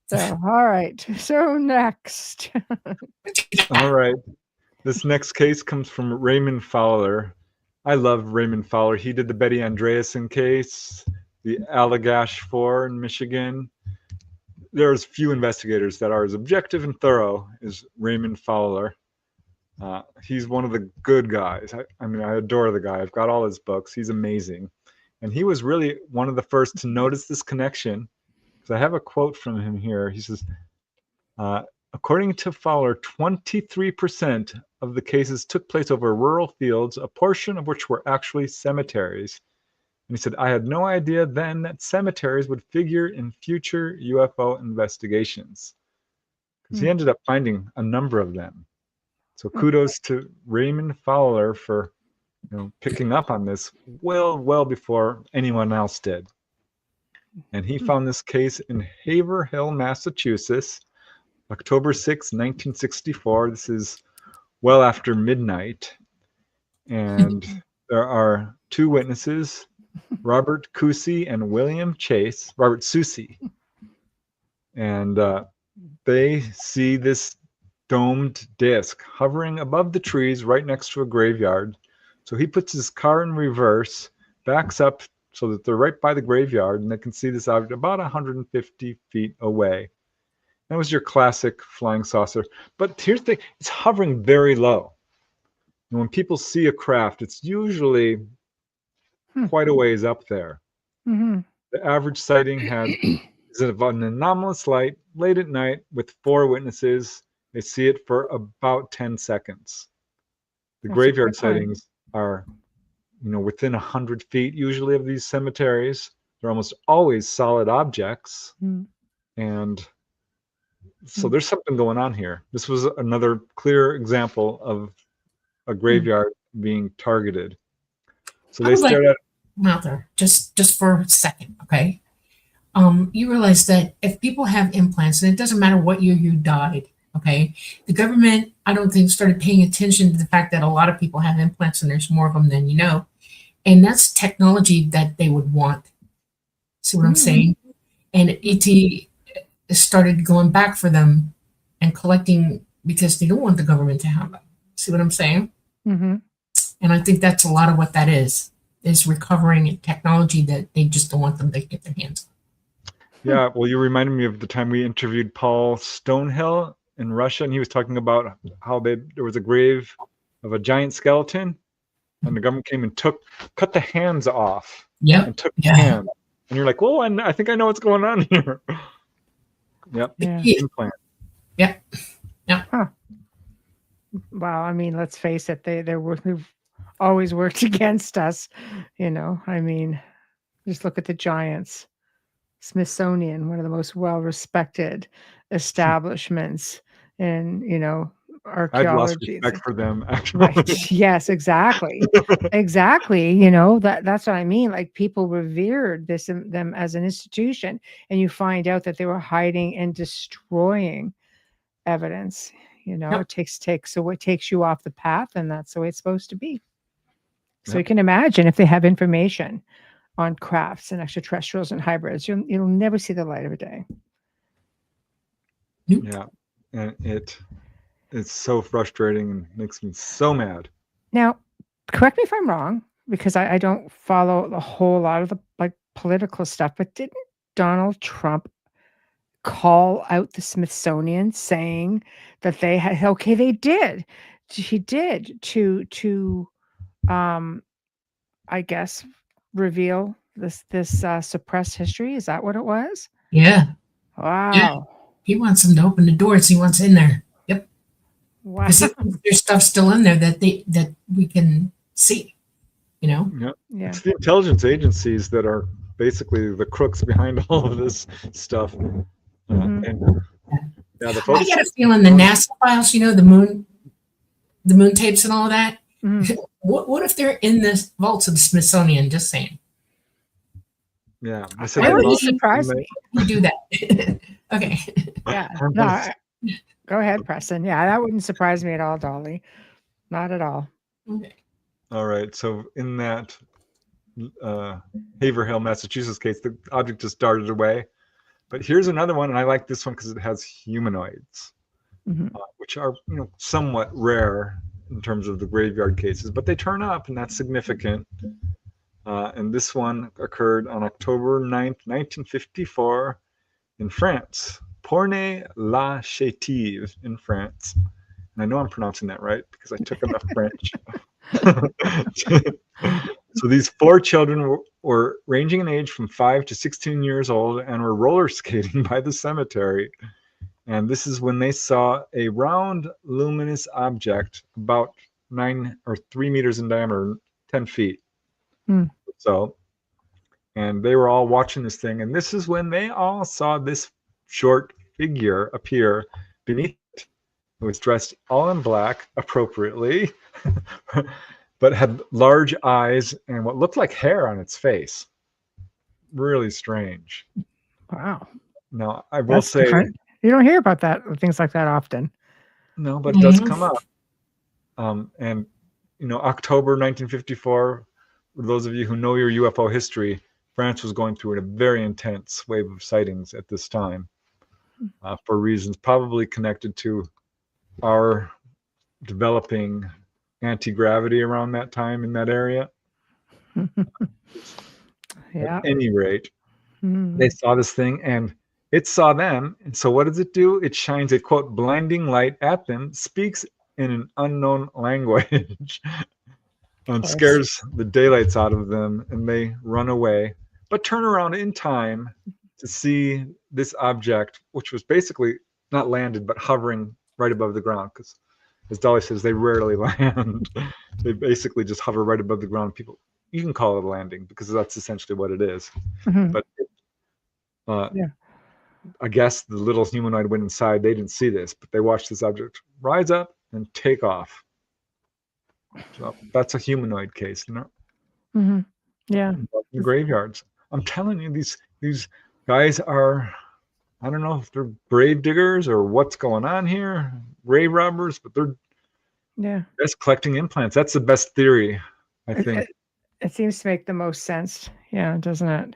So, all right. So next. All right. This next case comes from Raymond Fowler. I love Raymond Fowler. He did the Betty Andreasen case, the Allagash 4 in Michigan. There's few investigators that are as objective and thorough as Raymond Fowler. He's one of the good guys. I adore the guy. I've got all his books. He's amazing. And he was really one of the first to notice this connection. So I have a quote from him here. He says, according to Fowler, 23% of the cases took place over rural fields, a portion of which were actually cemeteries. And he said, I had no idea then that cemeteries would figure in future UFO investigations. Because he ended up finding a number of them. So kudos to Raymond Fowler for picking up on this well before anyone else did. And he found this case in Haverhill, Massachusetts, October 6, 1964. This is well after midnight. And there are two witnesses, Robert Cousy and William Chase, Robert Soucy. And they see this domed disc hovering above the trees right next to a graveyard. So he puts his car in reverse, backs up so that they're right by the graveyard, and they can see this object about 150 feet away. That was your classic flying saucer. But here's the thing, it's hovering very low. And when people see a craft, it's usually quite a ways up there. The average sighting is of an anomalous light late at night with 4 witnesses. They see it for about 10 seconds. The graveyard sightings are, within 100 feet usually of these cemeteries. They're almost always solid objects. And So there's something going on here. This was another clear example of a graveyard being targeted. So I they would like stared at. Mother, just for a second, okay? You realize that if people have implants, and it doesn't matter what year you died, okay? The government, I don't think, started paying attention to the fact that a lot of people have implants and there's more of them than you know. And that's technology that they would want. See what I'm saying? And ET started going back for them and collecting because they don't want the government to have them. See what I'm saying? Mm-hmm. And I think that's a lot of what that is recovering technology that they just don't want them to get their hands on. Yeah, well, you reminded me of the time we interviewed Paul Stonehill in Russia, and he was talking about how there was a grave of a giant skeleton, and the government came and cut the hands off. Yep. And took the hands. And you're like, whoa, I think I know what's going on here. Yep. Yeah. Implant. Yep. Yeah. Huh. Well, I mean, let's face it, they've always worked against us, you know. I mean, just look at the giants. Smithsonian, one of the most well-respected establishments in, you know, I've lost archaeology. respect for them, actually. Right. Yes, exactly. Exactly. You know, that's what I mean. Like, people revered them as an institution, and you find out that they were hiding and destroying evidence. You know, Yep. it takes you off the path, and that's the way it's supposed to be. So Yep. you can imagine if they have information on crafts and extraterrestrials and hybrids, you'll never see the light of a day. Yeah, and it's so frustrating and makes me so mad. Now, correct me if I'm wrong, because I don't follow a whole lot of the political stuff, but didn't Donald Trump call out the Smithsonian saying that they had, okay, they did. He did to I guess reveal this suppressed history. Is that what it was? Yeah. Wow. Yeah. He wants them to open the doors. He wants in there. Yep. Wow. Because there's stuff still in there that we can see. You know. Yeah. Yeah. It's the intelligence agencies that are basically the crooks behind all of this stuff. Mhm. And yeah, the folks. I get a feeling the NASA files, you know, the moon tapes and all of that. Mhm. What if they're in the vaults of the Smithsonian? Just saying. Yeah, I said That they wouldn't lost surprise them. me. You do that. Okay. Yeah. No, go ahead, Preston. Yeah, that wouldn't surprise me at all, Dolly. Not at all. Okay. All right, so in that Haverhill, Massachusetts case, the object just darted away. But here's another one, and I like this one because it has humanoids, Mhm. which are, you know, somewhat rare in terms of the graveyard cases, but they turn up, and that's significant. And this one occurred on October 9th, 1954 in France, Pornay-la-Chétive in France. And I know I'm pronouncing that right because I took enough French. So these 4 children were ranging in age from 5 to 16 years old and were roller skating by the cemetery. And this is when they saw a round luminous object about 9 or 3 meters in diameter, 10 feet. So, and they were all watching this thing. And this is when they all saw this short figure appear beneath it. It was dressed all in black appropriately, but had large eyes and what looked like hair on its face. Really strange. Wow. Now, I will That's say, different. You don't hear about things like that often. no, but it does come up. And, you know, October 1954, for those of you who know your UFO history, France was going through a very intense wave of sightings at this time for reasons probably connected to our developing anti-gravity around that time in that area. Yeah. At any rate, they saw this thing and it saw them. And so what does it do? It shines a, quote, blinding light at them, speaks in an unknown language, and scares the daylights out of them, and they run away, but turn around in time to see this object, which was basically not landed, but hovering right above the ground. Because, as Dolly says, they rarely land. They basically just hover right above the ground. People, you can call it a landing because that's essentially what it is. Mhm. But I guess the little humanoid went inside. They didn't see this, but they watched this object rise up and take off. So that's a humanoid case, you know. Mm-hmm. Yeah. In graveyards. I'm telling you, these guys are, I don't know if they're grave diggers or what's going on here, grave robbers, but they're just collecting implants. That's the best theory, I think. It seems to make the most sense. Yeah, doesn't it?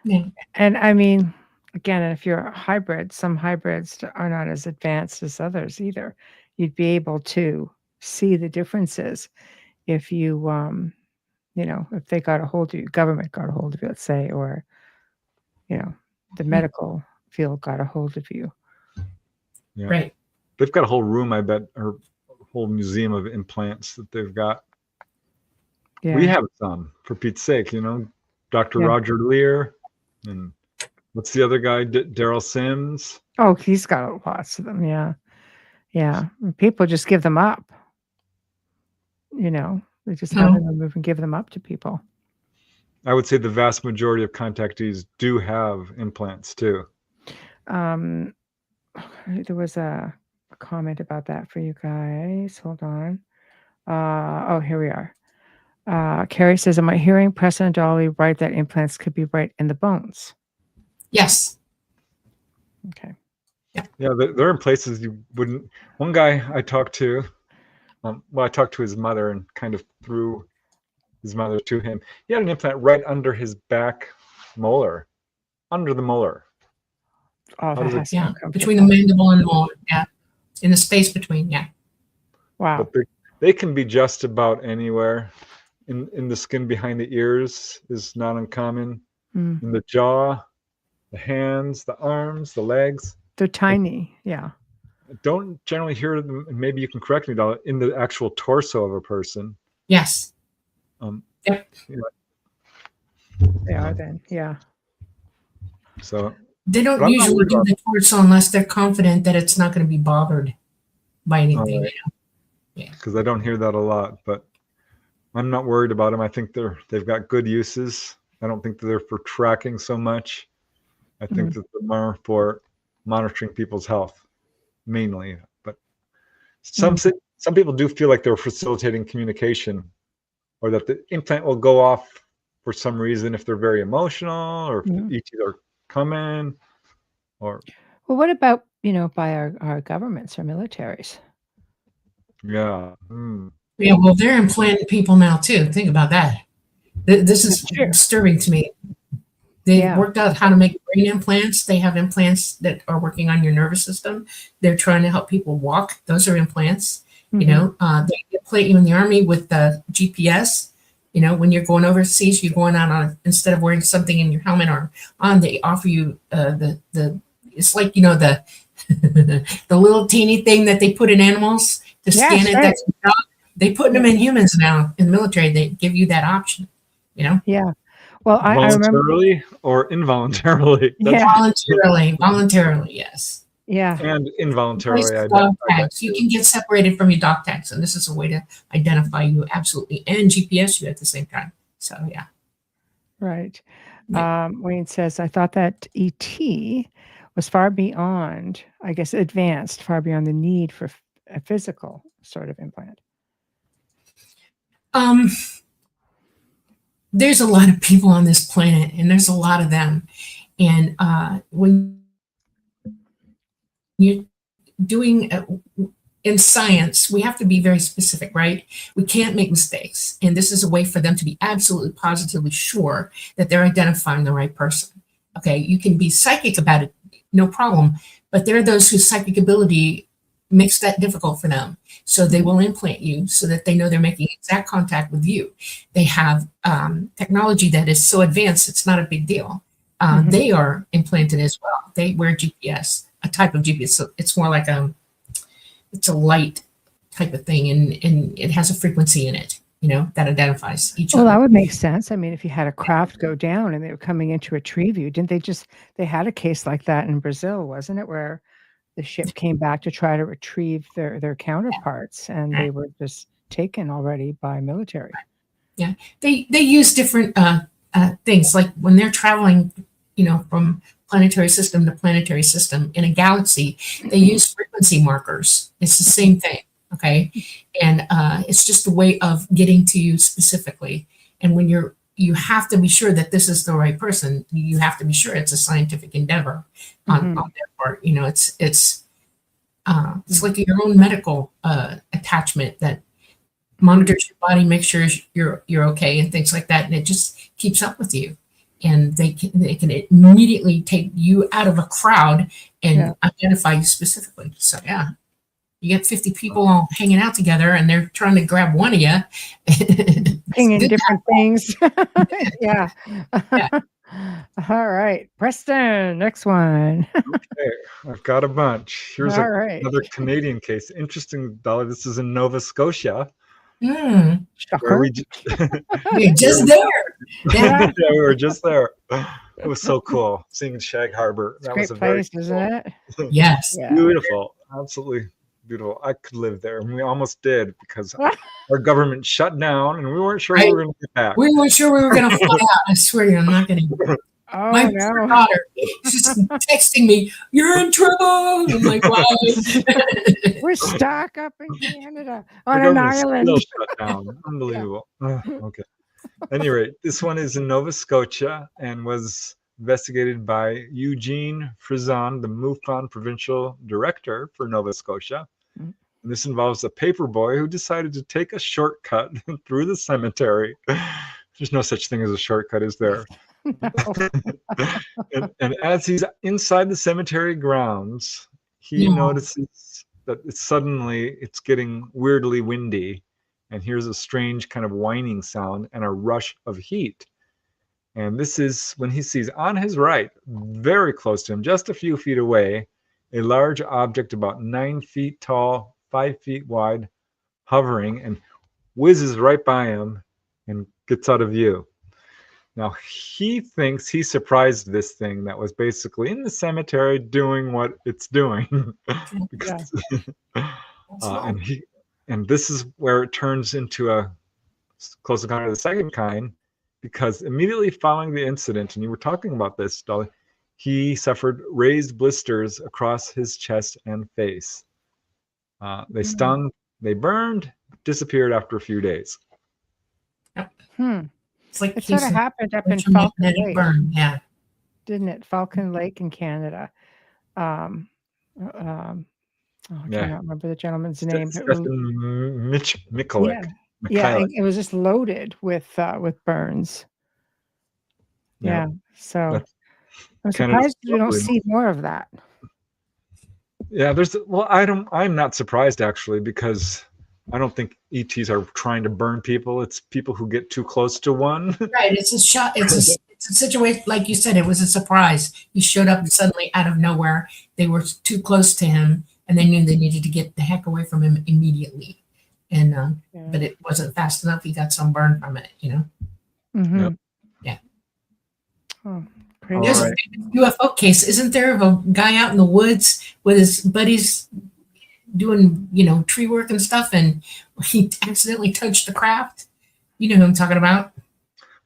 Yeah. And I mean, again, if you're a hybrid, some hybrids are not as advanced as others either. You'd be able to see the differences if you, if they got a hold of you, government got a hold of you, let's say, or, the medical field got a hold of you. Yeah. Right. They've got a whole room, I bet, or a whole museum of implants that they've got. Yeah. We have some, for Pete's sake, Dr. Roger Lear, and what's the other guy, Daryl Sims? Oh, he's got lots of them. Yeah. Yeah. People just give them up. They just have them remove and give them up to people. I would say the vast majority of contactees do have implants too. There was a comment about that for you guys. Hold on. Here we are. Carrie says, am I hearing Preston and Dolly right that implants could be right in the bones? Yes. Okay. Yeah, they're in places you wouldn't. One guy I talked to, I talked to his mother and kind of threw his mother to him. He had an implant right under his back molar, under the molar. Oh, between the mandible and the molar. Yeah, in the space between. Yeah. Wow. But they can be just about anywhere. In the skin behind the ears is not uncommon. In the jaw, the hands, the arms, the legs. They're tiny. Yeah. I don't generally hear them. Maybe you can correct me, Dolly, in the actual torso of a person. Yes. They are then. Yeah. So they don't usually do the torso unless they're confident that it's not going to be bothered by anything. Right. Yeah. Because I don't hear that a lot, but I'm not worried about them. I think they've got good uses. I don't think they're for tracking so much. I think that they're more for monitoring people's health, mainly. But some people do feel like they're facilitating communication, or that the implant will go off for some reason if they're very emotional, or if the ETs are coming, or. Well, what about by our governments or militaries? Yeah. Yeah, well, they're implanting people now too. Think about that. This is disturbing to me. They've worked out how to make brain implants. They have implants that are working on your nervous system. They're trying to help people walk. Those are implants. They implant you in the Army with the GPS. When you're going overseas, you're going on instead of wearing something in your helmet or on, they offer you it's like the the little teeny thing that they put in animals to scan it. That's they put them in humans now in the military. They give you that option. Yeah. Well, I remember voluntarily or involuntarily. Voluntarily, yes. Yeah. And involuntarily, dog tags. You can get separated from your dog tags, and this is a way to identify you absolutely and GPS you at the same time. So yeah. Right. Wayne says, I thought that ET was far beyond, I guess, advanced, far beyond the need for a physical sort of implant. There's a lot of people on this planet, and there's a lot of them. And when you're doing in science, we have to be very specific, right? We can't make mistakes. And this is a way for them to be absolutely positively sure that they're identifying the right person. Okay, you can be psychic about it, no problem. But there are those whose psychic ability makes that difficult for them. So they will implant you so that they know they're making exact contact with you. They have technology that is so advanced, it's not a big deal. They are implanted as well. They wear GPS, a type of GPS. So it's more like it's a light type of thing, and it has a frequency in it, that identifies each other. Well, that would make sense. I mean, if you had a craft go down and they were coming in to retrieve you, they had a case like that in Brazil, wasn't it? Where the ship came back to try to retrieve their counterparts, and they were just taken already by military. Yeah, they use different things, like when they're traveling, from planetary system to planetary system in a galaxy, they use frequency markers. It's the same thing, okay? And it's just a way of getting to you specifically. And when you have to be sure that this is the right person. You have to be sure it's a scientific endeavor on their part. You know, it's like your own medical attachment that monitors your body, makes sure you're okay, and things like that, and it just keeps up with you. And they can immediately take you out of a crowd and identify you specifically. So yeah, you get 50 people all hanging out together, and they're trying to grab one of you. Pinging different things. Yeah. All right, Preston, next one. Okay, I've got a bunch. Here's All right. another Canadian case. Interesting, Dolly. This is in Nova Scotia. Mm, Where Shocker. you're just there. Yeah, we were just there. It was so cool seeing Shag Harbor. It's a great place, isn't it? Yes. Yeah. Beautiful, absolutely beautiful. I could live there, and we almost did because our government shut down, and we weren't sure we were going to get back. We weren't sure we were going to fly out. I swear to you, I'm not going to. Oh, My no. poor daughter, she's texting me, "You're in trouble." I'm like, "Why?" We're stuck up in Canada The on an government's island. still shut down. Unbelievable. Okay. At any rate, this one is in Nova Scotia and was investigated by Eugene Frison, the MUFON provincial director for Nova Scotia. And this involves a paper boy who decided to take a shortcut through the cemetery. There's no such thing as a shortcut, is there? and as he's inside the cemetery grounds, he notices that it's getting weirdly windy, and hears a strange kind of whining sound and a rush of heat. And this is when he sees on his right, very close to him, just a few feet away, a large object about 9 feet tall, 5 feet wide, hovering, and whizzes right by him and gets out of view. Now, he thinks he surprised this thing that was basically in the cemetery doing what it's doing. Because, and this is where it turns into a close encounter of the second kind, because immediately following the incident, and you were talking about this, Dolly, he suffered raised blisters across his chest and face. They stung, they burned, disappeared after a few days. It's like It sort of happened up in Falcon Lake, burn. Yeah, didn't it? Falcon Lake in Canada. I cannot remember the gentleman's name. Mikulik. Yeah, it was just loaded with burns. Yeah, so I'm surprised we don't see more of that. Yeah, I'm not surprised actually, because I don't think ETs are trying to burn people. It's people who get too close to one. Right. It's a shot. It's a situation, like you said, it was a surprise. He showed up suddenly out of nowhere. They were too close to him, and they knew they needed to get the heck away from him immediately. And but it wasn't fast enough. He got some burn from it, you know. Mm-hmm. Yep. Yeah. Oh, there's a UFO case, isn't there, of a guy out in the woods with his buddies doing, tree work and stuff, and he accidentally touched the craft? You know who I'm talking about?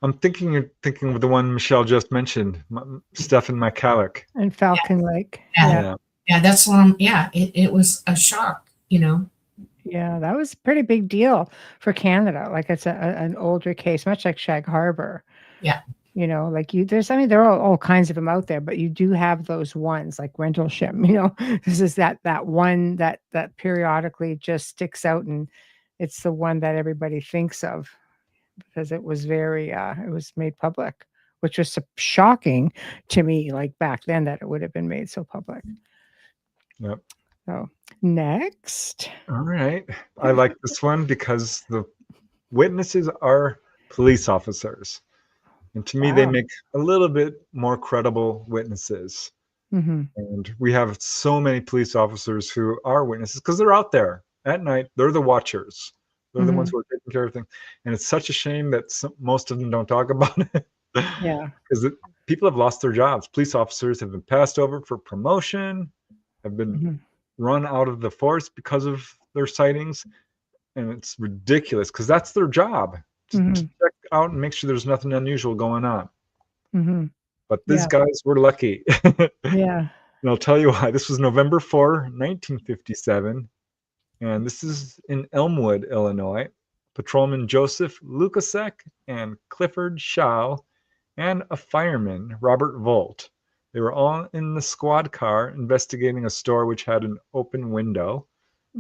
I'm thinking you're thinking of the one Michelle just mentioned, Stephen McCallick. And Falcon Lake. Yeah, that's one. Yeah, it was a shock, Yeah, that was a pretty big deal for Canada. Like it's an older case, much like Shag Harbor. Yeah. There are all kinds of them out there, but you do have those ones like Rendlesham, this is that one that periodically just sticks out, and it's the one that everybody thinks of because it was it was made public, which was shocking to me, like back then, that it would have been made so public. Yep. So next. All right. I like this one because the witnesses are police officers. And to me, they make a little bit more credible witnesses. Mm-hmm. And we have so many police officers who are witnesses because they're out there at night. They're the watchers. They're the ones who are taking care of things. And it's such a shame that most of them don't talk about it. Yeah. Because people have lost their jobs. Police officers have been passed over for promotion, have been run out of the force because of their sightings. And it's ridiculous because that's their job. To check out and make sure there's nothing unusual going on. but these Yeah. guys were lucky. Yeah. And I'll tell you why. This was November 4, 1957, and this is in Elmwood, Illinois. Patrolman Joseph Lukasek and Clifford Shaw and a fireman, Robert Volt. They were all in the squad car investigating a store which had an open window,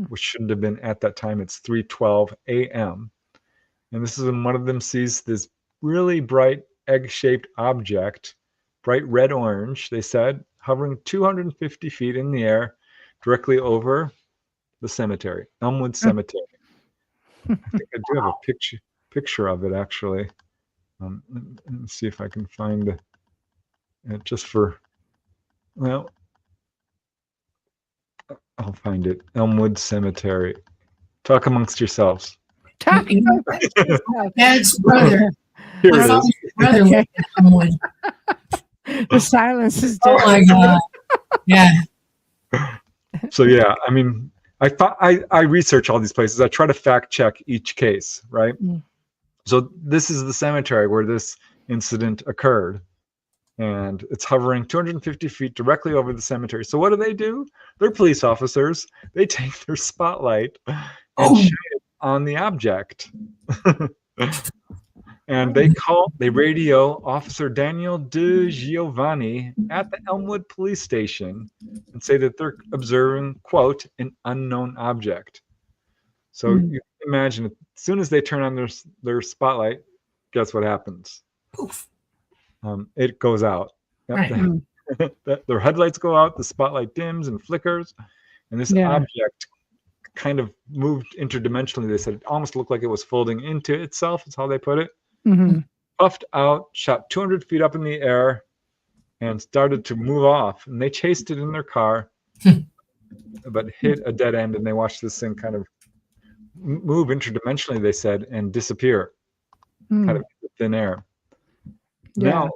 which shouldn't have been at that time. It's 3:12 a.m. And this is when one of them sees this really bright egg-shaped object, bright red-orange, they said, hovering 250 feet in the air directly over the cemetery, Elmwood Cemetery. I think I do have a picture of it, actually. Let me see if I can find it just for, well, I'll find it. Elmwood Cemetery. Talk amongst yourselves. Dad's brother. Here My it father's is. brother lived in Elmwood. The silence is Oh dead. my God. Yeah. So yeah, I mean, I research all these places. I try to fact check each case, right? So this is the cemetery where this incident occurred, and it's hovering 250 feet directly over the cemetery. So what do? They're police officers. They take their spotlight and shine it on the object. And they radio Officer Daniel De Giovanni at the Elmwood police station and say that they're observing, quote, an unknown object. So you can imagine, as soon as they turn on their spotlight, guess what happens? Poof. It goes out. Right. Their headlights go out, the spotlight dims and flickers, and this object kind of moved interdimensionally. They said it almost looked like it was folding into itself, is how they put it. Puffed out, shot 200 feet up in the air, and started to move off. And they chased it in their car, but hit a dead end, and they watched this thing kind of move interdimensionally, they said, and disappear, kind of in thin air. Now,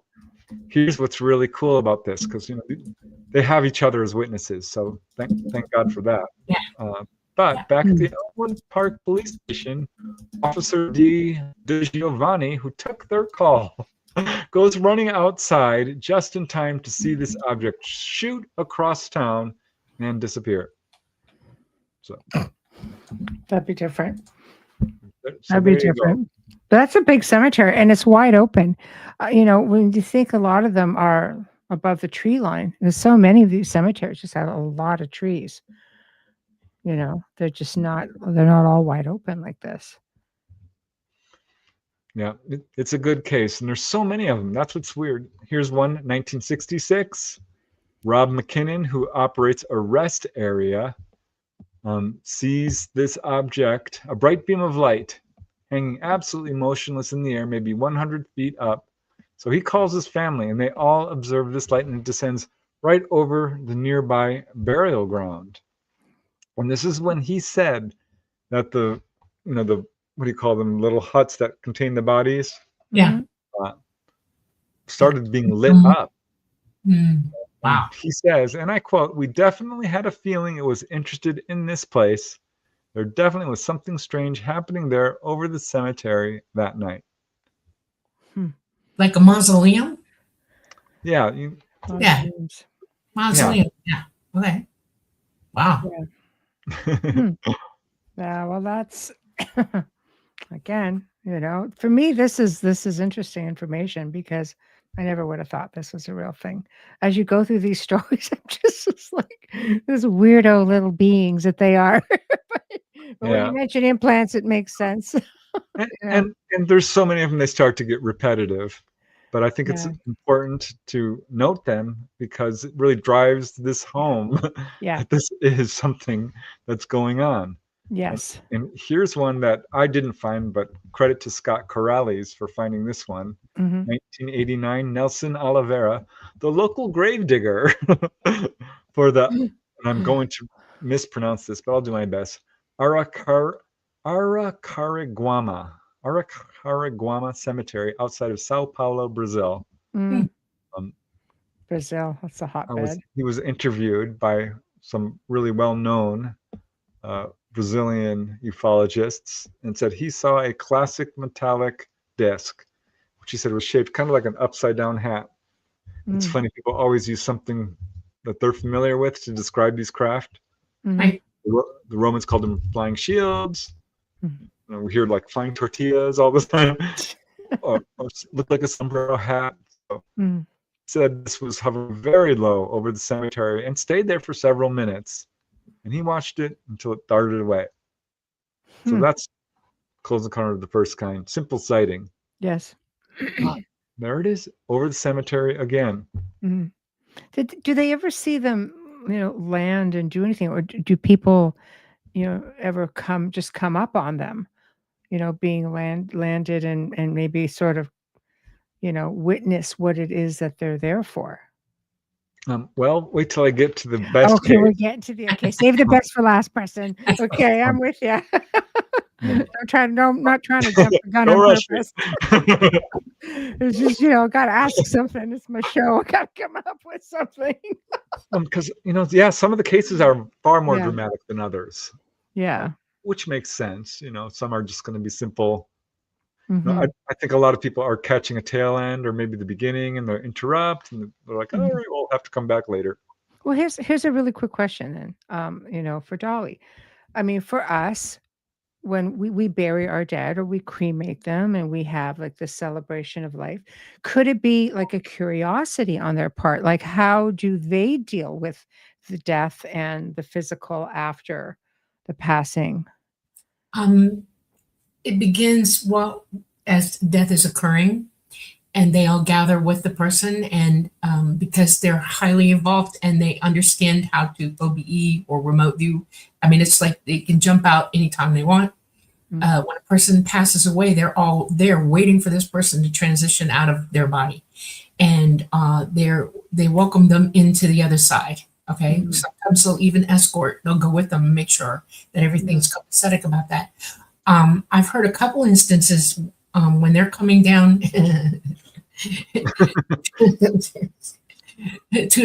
here's what's really cool about this, because they have each other as witnesses, so thank God for that. But back at the Elmwood Park Police Station, Officer De Giovanni, who took their call, goes running outside just in time to see this object shoot across town and disappear. So that'd be different. So That'd be different. That's a big cemetery, and it's wide open. When you think a lot of them are above the tree line, there's so many of these cemeteries just have a lot of trees. They're not all wide open like this. Yeah, it's a good case, and there's so many of them. That's what's weird. Here's one, 1966. Rob McKinnon, who operates a rest area, sees this object, a bright beam of light, hanging absolutely motionless in the air, maybe 100 feet up. So he calls his family, and they all observe this light, and it descends right over the nearby burial ground. And this is when he said that the what do you call them, little huts that contain the bodies? Yeah. Started being lit up. Wow. He says, and I quote, "We definitely had a feeling it was interested in this place. There definitely was something strange happening there over the cemetery that night." Like a mausoleum? Yeah. Mausoleum. Yeah. Okay. Wow. Yeah, well, that's again, for me, this is interesting information, because I never would have thought this was a real thing. As you go through these stories, I'm just like these weirdo little beings that they are. But when you mention implants, it makes sense. And there's so many of them, they start to get repetitive. But I think it's important to note them, because it really drives this home that this is something that's going on. Yes. And here's one that I didn't find, but credit to Scott Corrales for finding this one. 1989, Nelson Oliveira, the local gravedigger for the, and I'm going to mispronounce this, but I'll do my best, Aracariguama Cemetery outside of Sao Paulo, Brazil. Brazil, that's a hotbed. He was interviewed by some really well-known Brazilian ufologists, and said he saw a classic metallic disc, which he said was shaped kind of like an upside-down hat. It's funny, people always use something that they're familiar with to describe these craft. Right. The Romans called them flying shields. Mhm. We hear like flying tortillas all the time, or look like a sombrero hat. So Mm. said this was hovering very low over the cemetery and stayed there for several minutes. And he watched it until it darted away. So that's close encounter of the first kind. Simple sighting. Yes. There it is over the cemetery again. Mm. Do they ever see them, land and do anything, or do people, ever come up on them, being landed and maybe sort of, witness what it is that they're there for? Well, wait till I get to the best Okay, case. we're getting to the save the best for last, Preston. Okay, I'm with you. I'm not trying to jump the gun Don't on rush me. purpose. It's just, gotta ask something. It's my show. I gotta come up with something. Because some of the cases are far more Yeah. dramatic than others. Yeah. Which makes sense. Some are just going to be simple. Mhm. I think a lot of people are catching a tail end or maybe the beginning, and they interrupt, and they're like, all right, we'll have to come back later. Well, here's a really quick question then, for Dolly. I mean, for us, when we bury our dead or we cremate them and we have like the celebration of life, could it be like a curiosity on their part? Like, how do they deal with the death and the physical after the passing? It begins as death is occurring, and they all gather with the person, and because they're highly evolved and they understand how to OBE or remote view. I mean, it's like they can jump out anytime they want. When a person passes away, they're all there waiting for this person to transition out of their body, and they welcome them into the other side. Okay, sometimes they'll even escort. They'll go with them and make sure that everything's copacetic about that. I've heard a couple instances when they're coming down to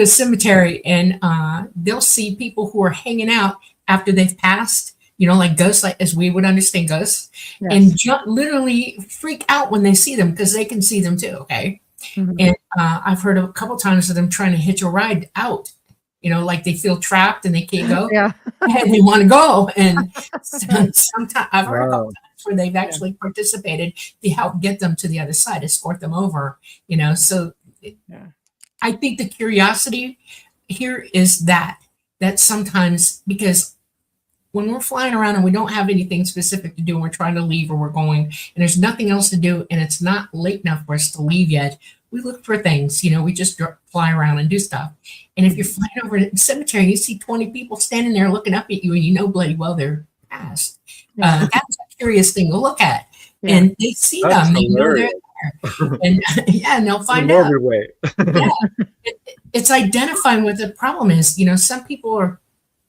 a cemetery, and they'll see people who are hanging out after they've passed, like ghosts, like as we would understand ghosts, and literally freak out when they see them because they can see them too. Okay. And I've heard a couple times of them trying to hitch a ride out, like they feel trapped and they can't go. Yeah. And they want to go. And sometimes I've heard a couple Wow. times where they've actually participated to help get them to the other side, escort them over, so I think the curiosity here is that sometimes, because when we're flying around and we don't have anything specific to do and we're trying to leave or we're going and there's nothing else to do and it's not late enough for us to leave yet, we look for things, we just fly around and do stuff. And if you're flying over the cemetery, you see 20 people standing there looking up at you and bloody well they're passed. That's a curious thing to look at. Yeah. And they see That's them, they know they're there. And and they'll find out. Way. It's identifying what the problem is. Some people are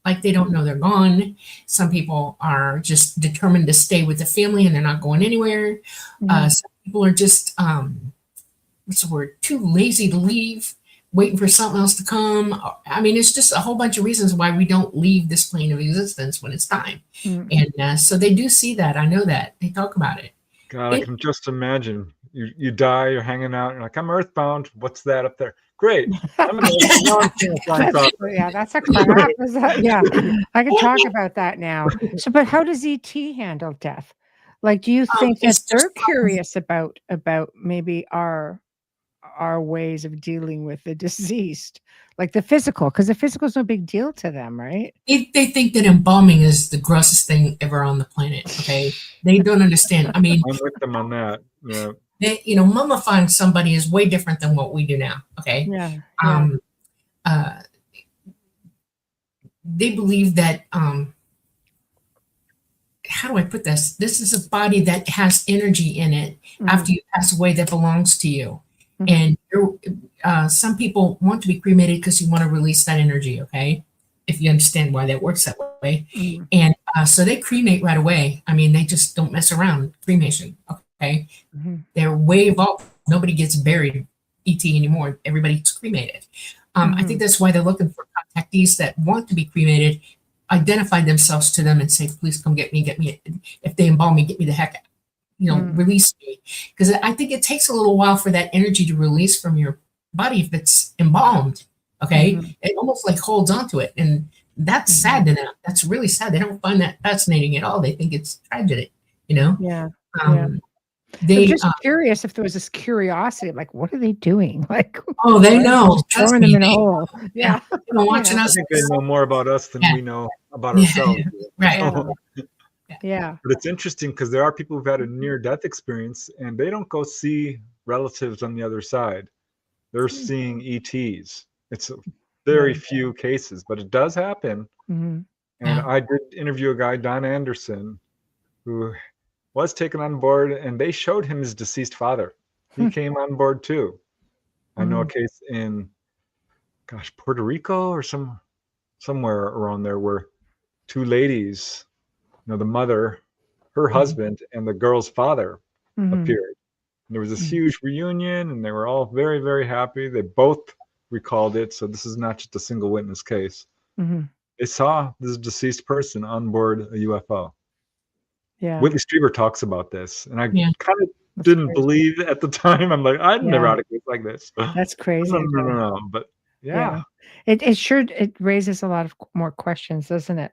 like, they don't know they're gone. Some people are just determined to stay with the family and they're not going anywhere. Some people are just, what's the word, too lazy to leave, waiting for something else to come. I mean, it's just a whole bunch of reasons why we don't leave this plane of existence when it's time. And so they do see that. I know that. They talk about it. God, I can just imagine. You die, you're hanging out, you're like, I'm earthbound. What's that up there? Great. I'm that's a crap. Yeah, I can talk about that now. So, but how does ET handle death? Like, do you think that they're curious about maybe our ways of dealing with the deceased, like the physical? Because the physical is no big deal to them, right? They think that embalming is the grossest thing ever on the planet. Okay, they don't understand. I mean, I'm with them on that. Yeah. Mummifying somebody is way different than what we do now. Okay. They believe that, how do I put this? This is a body that has energy in it after you pass away that belongs to you. And some people want to be cremated because you want to release that energy. Okay. If you understand why that works that way. And so they cremate right away. I mean, they just don't mess around. Cremation. Okay. They're way evolved. Nobody gets buried ET anymore. Everybody's cremated. I think that's why they're looking for contactees that want to be cremated, identify themselves to them and say, please come get me. If they embalm me, get me the heck out. Release me. Because I think it takes a little while for that energy to release from your body if it's embalmed. Okay, Mhm. it almost like holds onto it, and that's sad to them. That's really sad. They don't find that fascinating at all. They think it's tragedy. You know, Yeah. Yeah. um, I'm they just curious if there was this curiosity of like, what are they doing? Like, oh, they why are know. just Trust throwing them me, in a they hole? yeah, Yeah. they've been watching I us. think they know more about us than Yeah, we know about yeah, ourselves. right. Yeah. Yeah. Yeah. But it's interesting because there are people who've had a near-death experience and they don't go see relatives on the other side. They're seeing ETs. It's a very few cases, but it does happen. Mhm. And Yeah. I did interview a guy, Don Anderson, who was taken on board, and they showed him his deceased father. He Hmm. came on board too. I know a Mhm. case in, gosh, Puerto Rico or somewhere around there where two ladies, the mother, her husband, and the girl's father Mhm. appeared. And there was this Mhm. huge reunion, and they were all very, very happy. They both recalled it, so this is not just a single witness case. Mhm. They saw this deceased person on board a UFO. Yeah. Whitley Strieber talks about this, and I Yeah. kind of That's didn't crazy. believe at the time. I'm like, I'd never Yeah. had a case like this. That's crazy. No. But yeah, It raises a lot of more questions, doesn't it?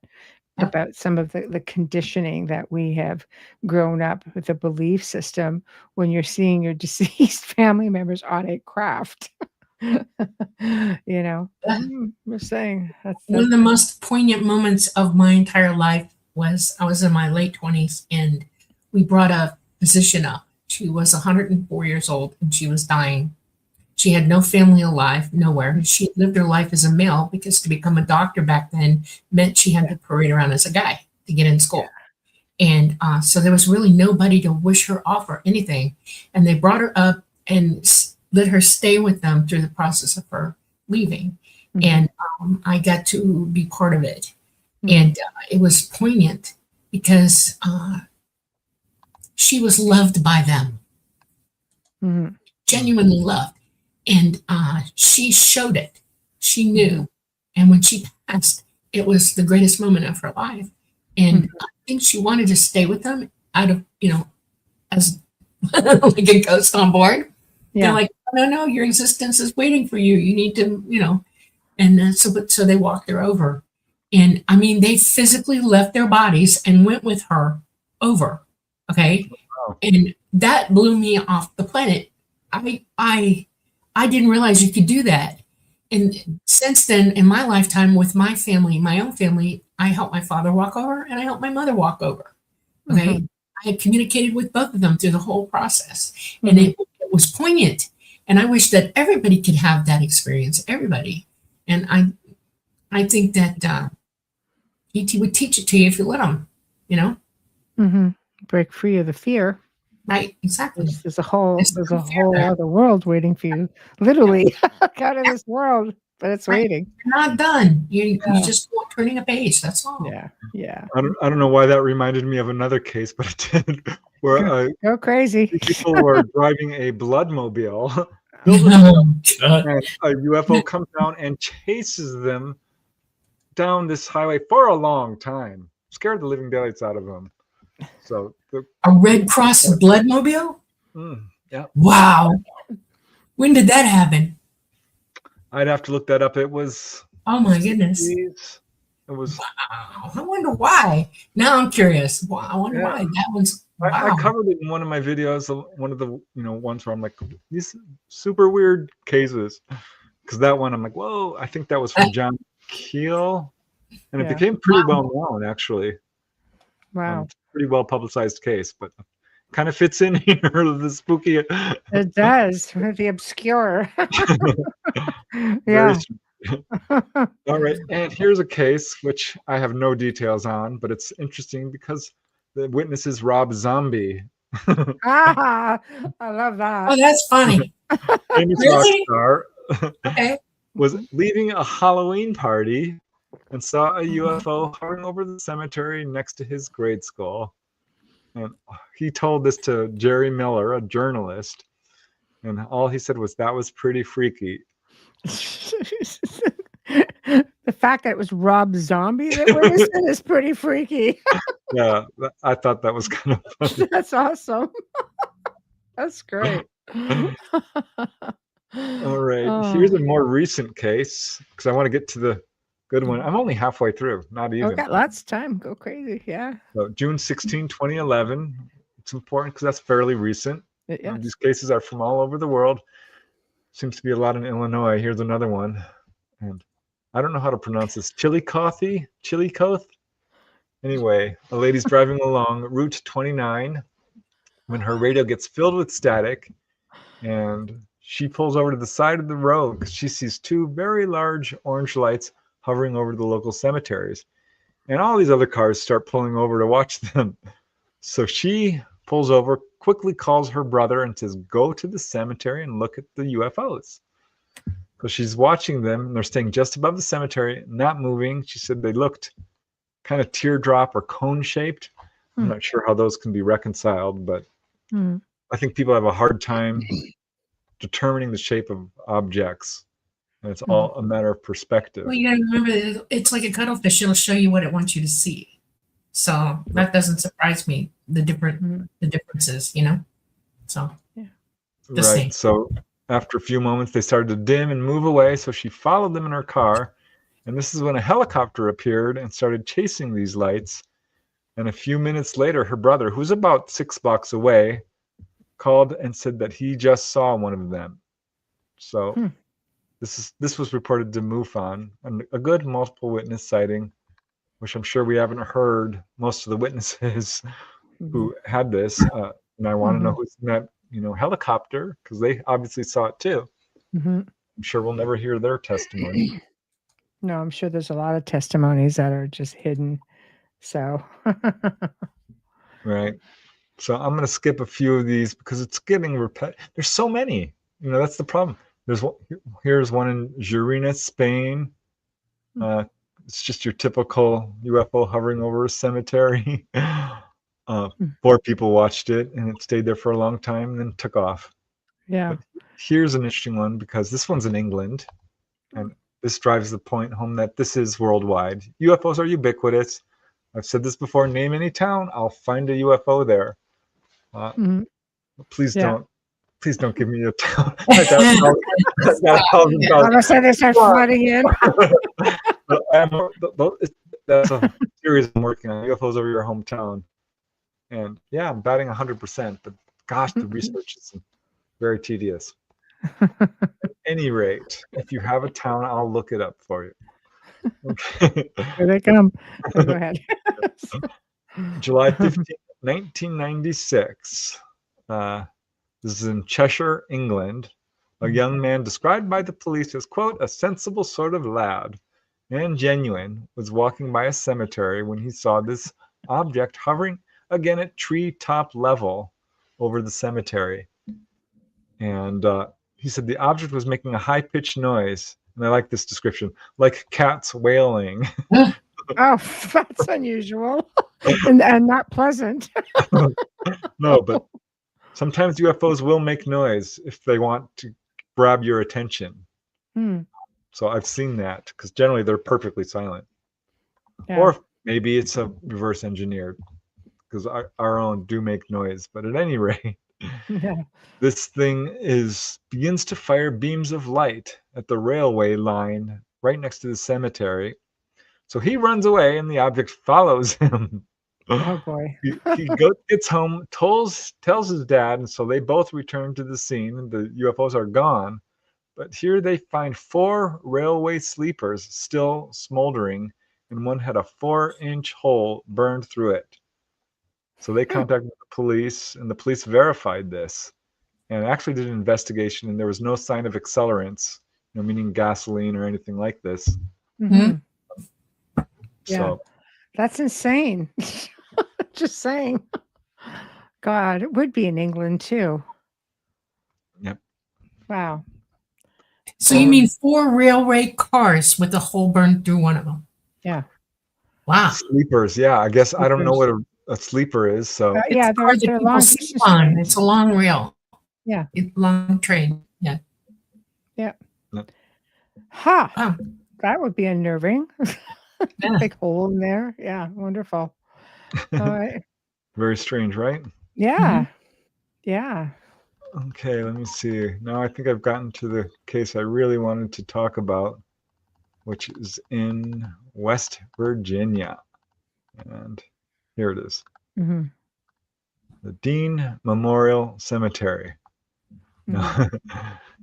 Yep. About some of the conditioning that we have grown up with, the belief system when you're seeing your deceased family members on a craft. Just saying One of the most poignant moments of my entire life was I was in my late 20s and we brought a physician up. She was 104 years old and she was dying. She had no family alive, nowhere. She lived her life as a male because to become a doctor back then meant she had to parade around as a guy to get in school. And so there was really nobody to wish her off or anything. And they brought her up and let her stay with them through the process of her leaving. Mhm. And I got to be part of it. Mhm. And it was poignant because she was loved by them, Mhm. genuinely loved. And she showed it. She knew. Mhm. And when she passed, it was the greatest moment of her life. And Mhm. I think she wanted to stay with them out of, as like a ghost on board. They're Yeah. like, no, your existence is waiting for you. You need to. And so they walked her over. And I mean, they physically left their bodies and went with her over. Okay. Wow. And that blew me off the planet. I didn't realize you could do that. And since then, in my lifetime with my family, my own family, I helped my father walk over and I helped my mother walk over. Okay. Mhm. I had communicated with both of them through the whole process. And Mhm. it was poignant. And I wish that everybody could have that experience. Everybody. And I think that ET would teach it to you if you let them, Mhm. Break free of the fear. Right? Exactly. There's a whole There's there's no a fear whole there. other world waiting for you, literally, out of this world, but it's Right. waiting. You're not done. You Yeah. just turning a page. That's all. Yeah. I don't know why that reminded me of another case, but it did, where Go crazy. people were driving a bloodmobile filled with and a UFO comes down and chases them down this highway for a long time, scared the living daylights out of them. So A Red Cross bloodmobile? yeah, Wow. When did that happen? I'd have to look that up. It was Oh my goodness. 60s. It was. Wow. I wonder why. Now I'm curious. Wow. I wonder why. That one's I wow. covered it in one of my videos. One of the ones where I'm like, these super weird cases, because that one I'm like, whoa. I think that was from John Keel, and it Yeah. became pretty well known actually. Wow. Pretty well publicized case, but kind of fits in here, the spooky. It does, with the obscure. Very Yeah. All right, and here's a case which I have no details on, but it's interesting because the witness is Rob Zombie. I love Oh, that. that's funny. Famous Really? rock star Okay. was leaving a Halloween party and saw a UFO hovering over the cemetery next to his grade school. And he told this to Jerry Miller, a journalist, and all he said was, "That was pretty freaky." The fact that it was Rob Zombie that witnessed it is pretty freaky. Yeah, I thought that was kind of funny. That's awesome. That's great. All right. Oh, Here's a more recent case because I want to get to the good one. I'm only halfway through, not even. got lots of time. Go crazy. Yeah. So June 16, 2011. It's important because that's fairly recent. Yes. These cases are from all over the world. Seems to be a lot in Illinois. Here's another one. And I don't know how to pronounce this. Chillicothe? Anyway, a lady's driving along Route 29 when her radio gets filled with static, and she pulls over to the side of the road because she sees two very large orange lights hovering over the local cemeteries. And all these other cars start pulling over to watch them. So she pulls over, quickly calls her brother and says, go to the cemetery and look at the UFOs. So she's watching them, and they're staying just above the cemetery, not moving. She said they looked kind of teardrop or cone shaped. I'm not sure how those can be reconciled, but I think people have a hard time determining the shape of objects. And it's all a matter of perspective. Well, you gotta remember, it's like a cuttlefish. It'll show you what it wants you to see. So that doesn't surprise me. The differences, you know. So right. So after a few moments, they started to dim and move away. So she followed them in her car, and this is when a helicopter appeared and started chasing these lights. And a few minutes later, her brother, who's about 6 blocks away, called and said that he just saw one of them. So this was reported to MUFON, and a good multiple witness sighting, which I'm sure we haven't heard most of the witnesses who had this. And I want to know who's in that helicopter, because they obviously saw it too. I'm sure we'll never hear their testimony. No, I'm sure there's a lot of testimonies that are just hidden. So right. So I'm going to skip a few of these because it's getting there's so many. That's the problem. Here's one in Girona, Spain. It's just your typical UFO hovering over a cemetery. 4 people watched it, and it stayed there for a long time and then took off. Yeah. But here's an interesting one because this one's in England, and this drives the point home that this is worldwide. UFOs are ubiquitous. I've said this before. Name any town, I'll find a UFO there. Please don't give me a town. All of a sudden they start flooding in. That's a series I'm working on. UFOs over your hometown. And yeah, I'm batting 100%, but gosh, the research is very tedious. At any rate, if you have a town, I'll look it up for you. Okay. Here they come. Go ahead. July 15th, 1996. This is in Cheshire, England. A young man described by the police as, quote, a sensible sort of lad and genuine was walking by a cemetery when he saw this object hovering again at treetop level over the cemetery. And he said the object was making a high-pitched noise. And I like this description, like cats wailing. Oh, that's unusual and not pleasant. No, but sometimes UFOs will make noise if they want to grab your attention. So I've seen that because generally they're perfectly silent. Yeah. Or maybe it's a reverse engineered because our own do make noise. But at any rate, this thing begins to fire beams of light at the railway line right next to the cemetery. So he runs away and the object follows him. Oh boy. He gets home, tells his dad, and so they both return to the scene, and the UFOs are gone. But here they find 4 railway sleepers still smoldering, and one had a 4-inch hole burned through it. So they contacted the police, and the police verified this, and actually did an investigation, and there was no sign of accelerants, meaning gasoline or anything like this. Yeah, so that's insane. Just saying. God, it would be in England too. Yep. Wow. So you mean 4 railway cars with a hole burned through one of them? Yeah. Wow. Sleepers. Yeah. I guess I don't know what a sleeper is. So yeah, they're long sleep on. It's a long rail. Yeah. It's a long train. Yeah. Yeah. Yep. Ha. Wow. That would be unnerving. Big hole in there. Yeah. Wonderful. All right. Very strange, right? Yeah. Yeah. Okay, let me see. Now I think I've gotten to the case I really wanted to talk about, which is in West Virginia. And here it is. Mm-hmm. The Dean Memorial Cemetery. Mm-hmm. Now,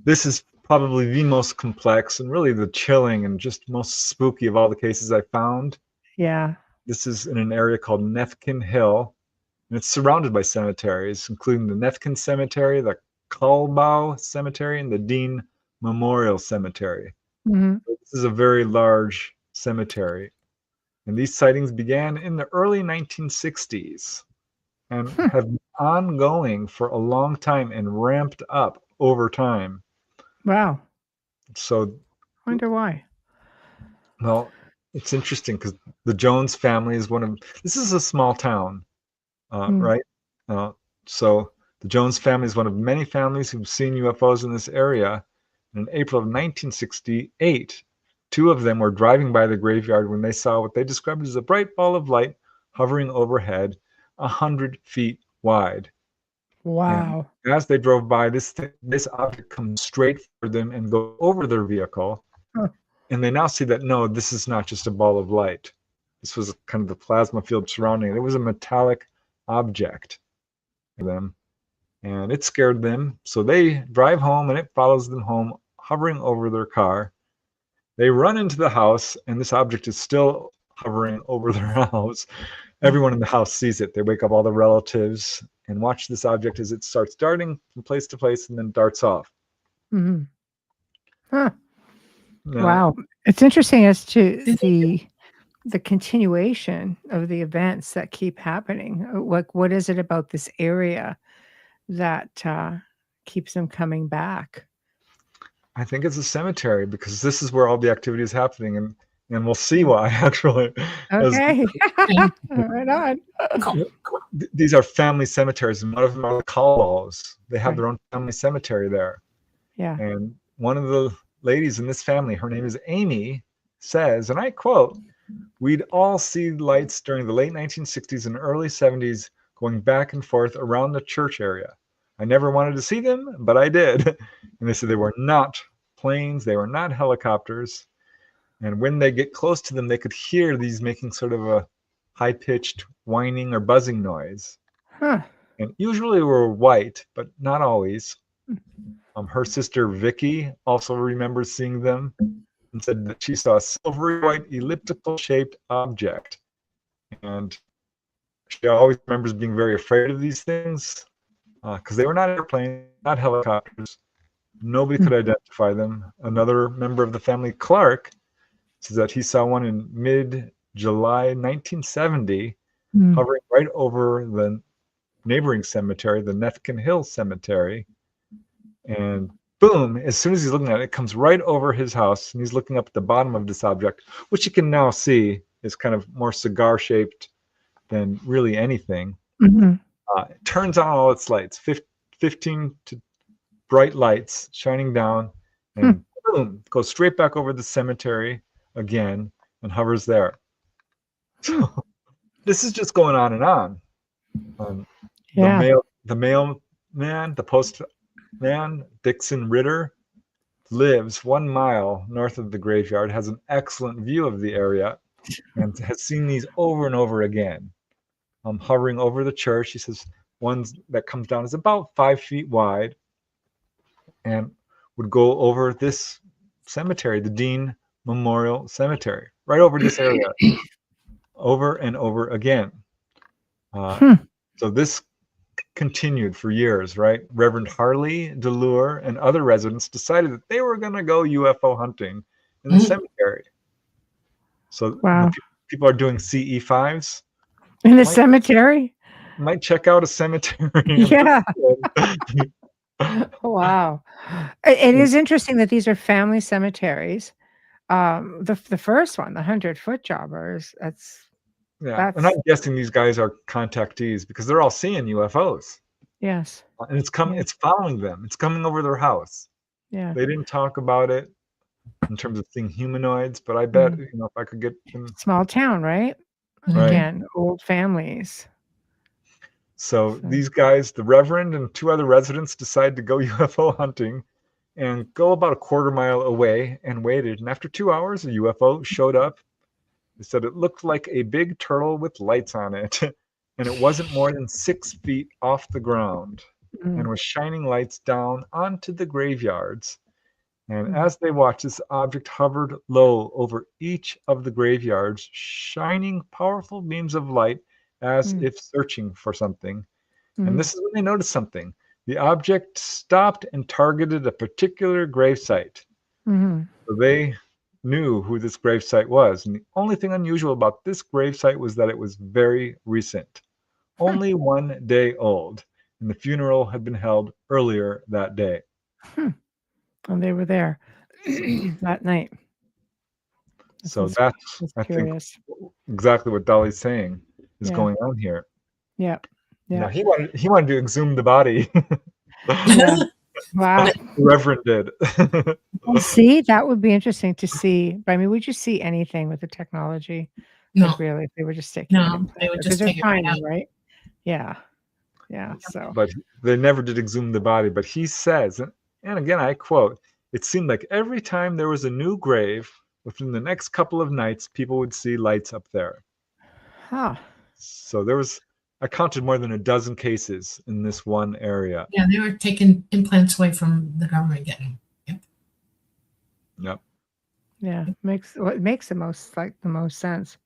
this is probably the most complex and really the chilling and just most spooky of all the cases I found. Yeah. This is in an area called Nefkin Hill, and it's surrounded by cemeteries, including the Nefkin Cemetery, the Kalbau Cemetery, and the Dean Memorial Cemetery. Mm-hmm. This is a very large cemetery, and these sightings began in the early 1960s and have been ongoing for a long time and ramped up over time. Wow. So, Wonder why. well, it's interesting because the Jones family is this is a small town, right? Uh, so the Jones family is one of many families who've seen UFOs in this area. And in April of 1968, two of them were driving by the graveyard when they saw what they described as a bright ball of light hovering overhead, 100 feet wide. Wow. And as they drove by, this object comes straight for them and goes over their vehicle. Huh. And they now see that, no, this is not just a ball of light. This was kind of the plasma field surrounding it. It was a metallic object for them. And it scared them. So they drive home and it follows them home, hovering over their car. They run into the house and this object is still hovering over their house. Everyone in the house sees it. They wake up all the relatives and watch this object as it starts darting from place to place and then darts off. Mm-hmm. Huh. Now, Wow. It's interesting as to the continuation of the events that keep happening. Like, what is it about this area that keeps them coming back? I think it's a cemetery because this is where all the activity is happening, and we'll see why actually. Okay. Right on. These are family cemeteries, and one of them are the Callos. They have Right. their own family cemetery there. Yeah. And one of the ladies in this family, her name is Amy, says, and I quote, "We'd all see lights during the late 1960s and early 70s going back and forth around the church area. I never wanted to see them, but I did." And they said they were not planes, they were not helicopters. And when they get close to them, they could hear these making sort of a high-pitched whining or buzzing noise. Huh. And usually were white, but not always. Her sister Vicky also remembers seeing them and said that she saw a silvery white elliptical-shaped object. And she always remembers being very afraid of these things because they were not airplanes, not helicopters. Nobody could identify them. Another member of the family, Clark, says that he saw one in mid-July 1970 hovering right over the neighboring cemetery, the Nefkin Hill Cemetery. And boom, as soon as he's looking at it, it comes right over his house, and he's looking up at the bottom of this object, which you can now see is kind of more cigar-shaped than really anything. Mm-hmm. It turns on all its lights, 15 to bright lights shining down, and boom, goes straight back over the cemetery again and hovers there. So this is just going on and on. The mailman, the postman, Dixon Ritter, lives 1 mile north of the graveyard, has an excellent view of the area, and has seen these over and over again. Hovering over the church, he says one that comes down is about 5 feet wide and would go over this cemetery, the Dean Memorial Cemetery, right over this area, over and over again. So this continued for years, right? Reverend Harley DeLure and other residents decided that they were going to go UFO hunting in the cemetery. So people are doing CE5s. In the cemetery? Might check out a cemetery. Yeah. Wow. It is interesting that these are family cemeteries. The first one, the 100-foot jobbers, and I'm guessing these guys are contactees because they're all seeing UFOs. Yes. And it's following them. It's coming over their house. Yeah. They didn't talk about it in terms of seeing humanoids, but I bet if I could get them. Small town, right? Right. Again, old families. So these guys, the Reverend and 2 other residents, decide to go UFO hunting and go about a quarter mile away and waited. And after 2 hours, a UFO showed up. They said it looked like a big turtle with lights on it. And it wasn't more than 6 feet off the ground and was shining lights down onto the graveyards. And as they watched, this object hovered low over each of the graveyards, shining powerful beams of light as if searching for something. And this is when they noticed something. The object stopped and targeted a particular gravesite. So they knew who this gravesite was. And the only thing unusual about this gravesite was that it was very recent, only 1 day old. And the funeral had been held earlier that day. And they were there that night. So that's I think exactly what Dolly's saying is going on here. Yeah. Now, he wanted to exhume the body. Wow. The Reverend did. Well, see, that would be interesting to see. But I mean, would you see anything with the technology? No. Like, really, if they were just taking No, they would just they're take it tiny, right out. right? Yeah. Yeah. So But they never did exhume the body. But he says, and again, I quote, "It seemed like every time there was a new grave, within the next couple of nights, people would see lights up there." So I counted more than a dozen cases in this one area. Yeah, they were taking implants away from the government getting. Yep. Yeah, it makes the most sense.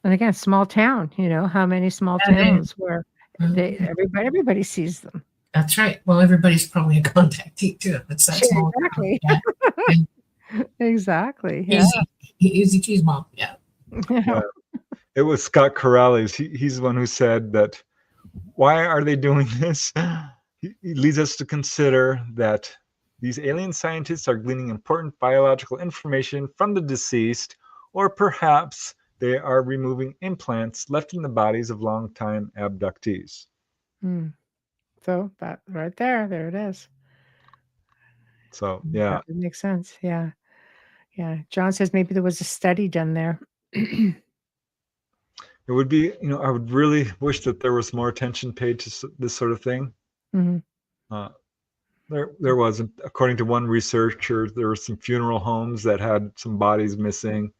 And again, small town, how many small towns where everybody sees them. That's right. Well, everybody's probably a contactee too. It's that small. Exactly. Yeah. Exactly. Yeah. Easy cheese mom. Yeah. It was Scott Corrales. He's the one who said that, why are they doing this? He leads us to consider that these alien scientists are gleaning important biological information from the deceased, or perhaps they are removing implants left in the bodies of longtime abductees. So that right there it is. So, yeah. That would make sense. Yeah. Yeah. John says maybe there was a study done there. It would be, I would really wish that there was more attention paid to this sort of thing. There wasn't. According to one researcher, there were some funeral homes that had some bodies missing.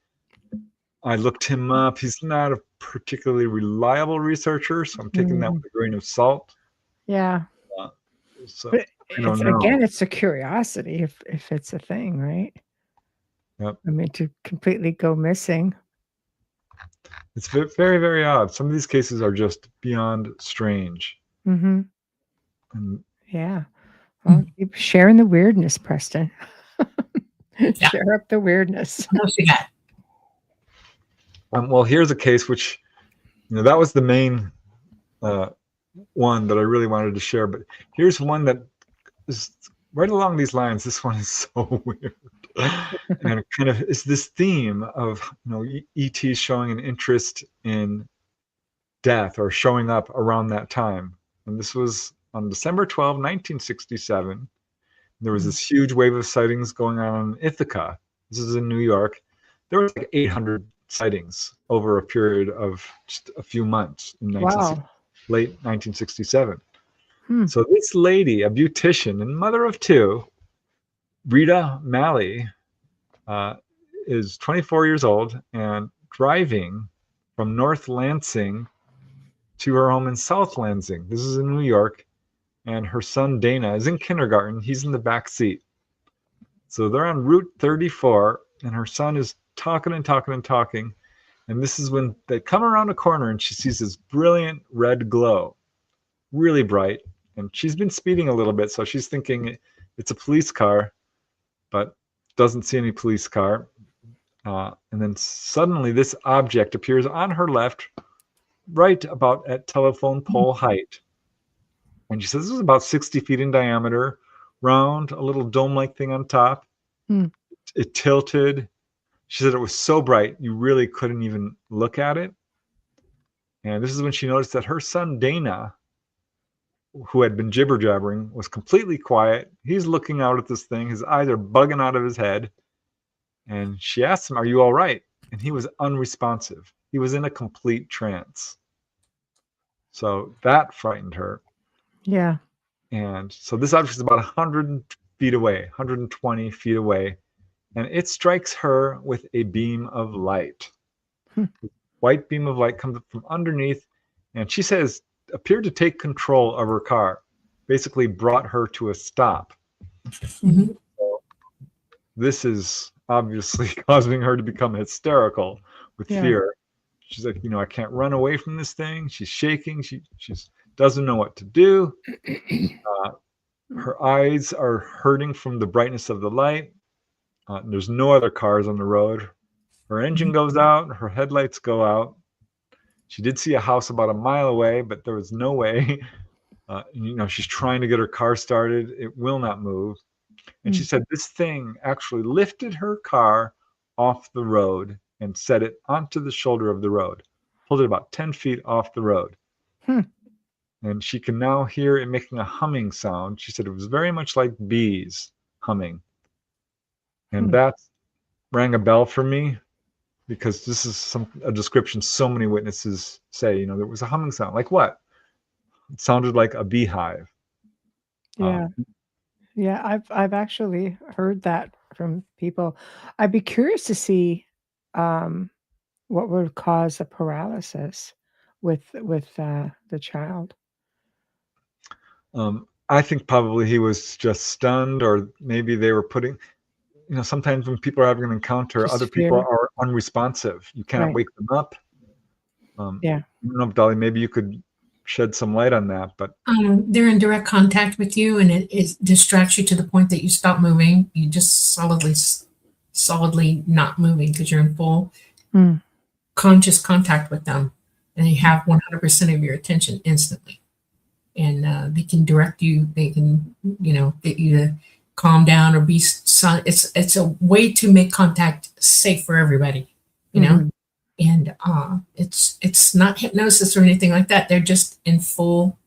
I looked him up. He's not a particularly reliable researcher, so I'm taking that with a grain of salt. Yeah. So but I don't know. Again, it's a curiosity if it's a thing, right? Yep. I mean, to completely go missing. It's very, very odd. Some of these cases are just beyond strange. And yeah. Well, keep sharing the weirdness, Preston. Share up the weirdness. What else you got? Well, here's a case which, that was the main one that I really wanted to share. But here's one that is right along these lines. This one is so weird. And it kind of is this theme of, ETs showing an interest in death or showing up around that time. And this was on December 12, 1967. There was this huge wave of sightings going on in Ithaca. This is in New York. There was like 800 sightings over a period of just a few months in late 1967. So this lady, a beautician and mother of two, Rita Malley, is 24 years old and driving from North Lansing to her home in South Lansing. This is in New York. And her son Dana is in kindergarten. He's in the back seat. So they're on Route 34, and her son is talking and talking and talking. And this is when they come around a corner, and she sees this brilliant red glow, really bright. And she's been speeding a little bit, so she's thinking it's a police car, but doesn't see any police car. And then suddenly this object appears on her left, right about at telephone pole height. And she says this was about 60 feet in diameter, round, a little dome-like thing on top. It tilted. She said it was so bright, you really couldn't even look at it. And this is when she noticed that her son, Dana, who had been jibber-jabbering, was completely quiet. He's looking out at this thing. His eyes are bugging out of his head. And she asked him, "Are you all right?" And he was unresponsive. He was in a complete trance. So that frightened her. Yeah. And so this object is about 100 feet away, 120 feet away, and it strikes her with a beam of light. White beam of light comes up from underneath, and she says appeared to take control of her car, basically brought her to a stop. Mm-hmm. So this is obviously causing her to become hysterical with fear. She's like, I can't run away from this thing. She's shaking. She doesn't know what to do. Her eyes are hurting from the brightness of the light. There's no other cars on the road. Her engine goes out. Her headlights go out. She did see a house about a mile away, but there was no way. She's trying to get her car started. It will not move. And she said this thing actually lifted her car off the road and set it onto the shoulder of the road, pulled it about 10 feet off the road. And she can now hear it making a humming sound. She said it was very much like bees humming. And that rang a bell for me, because this is a description so many witnesses say, there was a humming sound. Like what? It sounded like a beehive. Yeah. I've actually heard that from people. I'd be curious to see what would cause a paralysis with the child. I think probably he was just stunned, or maybe they were putting, sometimes when people are having an encounter, Just other fear. people are unresponsive. You cannot Right. wake them up. Yeah. I don't know, Dolly, maybe you could shed some light on that, but They're in direct contact with you, and it distracts you to the point that you stop moving. You just solidly not moving because you're in full conscious contact with them, and they have 100% of your attention instantly. And they can direct you. They can, get you to calm down or be silent. It's a way to make contact safe for everybody, And it's not hypnosis or anything like that. They're just in full,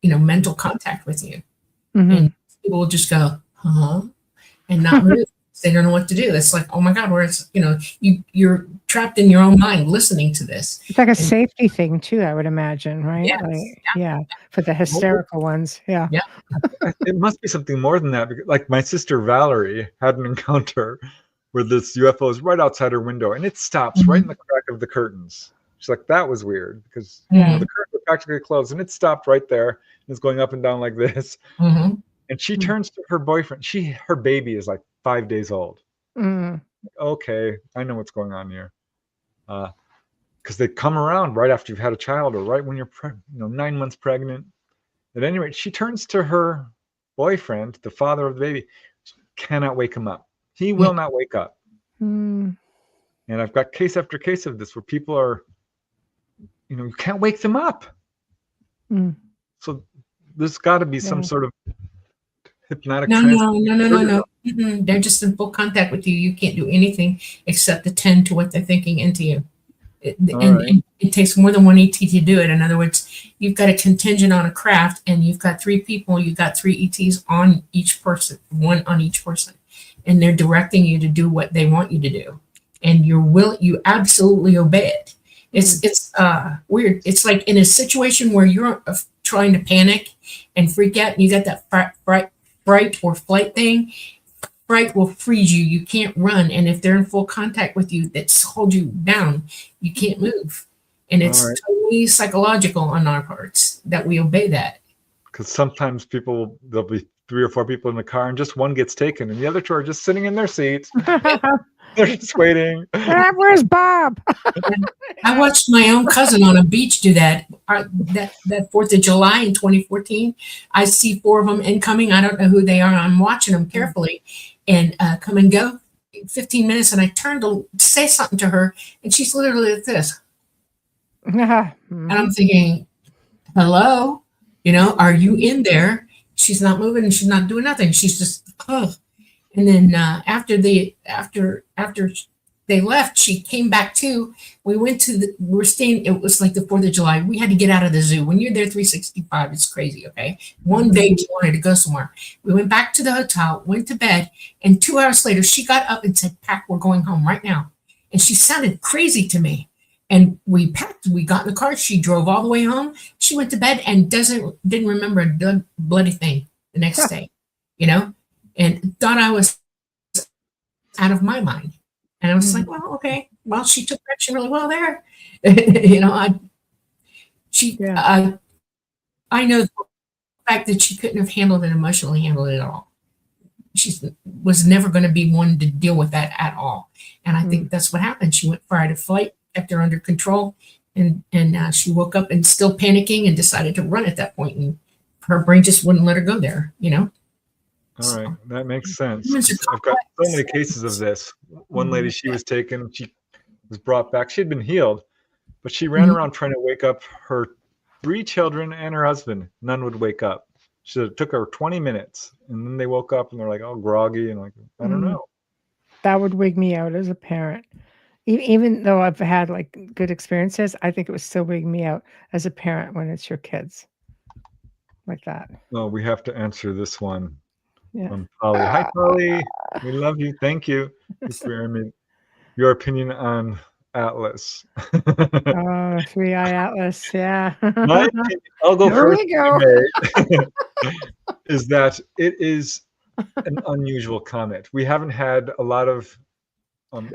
mental contact with you. And people will just go, and not move. They don't know what to do. It's like, oh my God, you're trapped in your own mind listening to this. It's like a safety thing too, I would imagine, right? Yes. For the hysterical ones. Yeah. it must be something more than that. Because, like, my sister Valerie had an encounter where this UFO is right outside her window, and it stops right in the crack of the curtains. She's like, that was weird, because the curtains were practically closed, and it stopped right there, and it's going up and down like this. And she turns to her boyfriend. Her baby is like 5 days old. Okay, I know what's going on here. Because they come around right after you've had a child, or right when you're 9 months pregnant. At any rate, she turns to her boyfriend, the father of the baby. She cannot wake him up. He will not wake up. And I've got case after case of this where people are, you can't wake them up. So there's got to be some sort of hypnotic No. They're just in full contact with you. You can't do anything except attend to what they're thinking into you. And it takes more than one ET to do it. In other words, you've got a contingent on a craft, and you've got 3 people. You've got 3 ETs on each person, 1 on each person, and they're directing you to do what they want you to do, and you absolutely obey it. It's weird. It's like in a situation where you're trying to panic and freak out, and you got that fright or flight thing. Fright will freeze you. You can't run. And if they're in full contact with you, that's hold you down. You can't move. And it's totally psychological on our parts that we obey that. Because sometimes there'll be 3 or 4 people in the car, and just one gets taken, and the other 2 are just sitting in their seats. They're just waiting. Where's Bob? I watched my own cousin on a beach do that. That 4th of July in 2014. I see 4 of them incoming. I don't know who they are. I'm watching them carefully, and come and go. 15 minutes, and I turned to say something to her, and she's literally like this. And I'm thinking, hello, are you in there? She's not moving, and she's not doing nothing. She's just, And then after they left, she came back too. We went we're staying, it was like the 4th of July. We had to get out of the zoo. When you're there 365, it's crazy, okay? One day we wanted to go somewhere. We went back to the hotel, went to bed, and 2 hours later, she got up and said, Pack, we're going home right now. And she sounded crazy to me. And we packed, we got in the car. She drove all the way home. She went to bed and didn't remember a bloody thing the next day, you know, and thought I was out of my mind. And I was like, well, okay, well, she took action really well there. You know, I know the fact that she couldn't have handled it emotionally, handled it at all. She was never going to be one to deal with that at all. And I think that's what happened. She went fight or flight, kept her under control, and she woke up and still panicking and decided to run at that point. And her brain just wouldn't let her go there, you know? All right, that makes sense. Humans are I've got so many cases of this. One lady, she was taken, she was brought back. She had been healed, but she ran around trying to wake up her 3 children and her husband. None would wake up. It took her 20 minutes, and then they woke up and they're like, all groggy and like, I don't know. That would wig me out as a parent. Even though I've had like good experiences, I think it would still wig me out as a parent when it's your kids like that. Oh, we have to answer this one. Yeah. From Polly. Hi, Polly. We love you. Thank you for your opinion on Atlas. Oh, 3-eye Atlas. Yeah. My opinion, I'll go There first. we go. Is that it is an unusual comet. We haven't had a lot of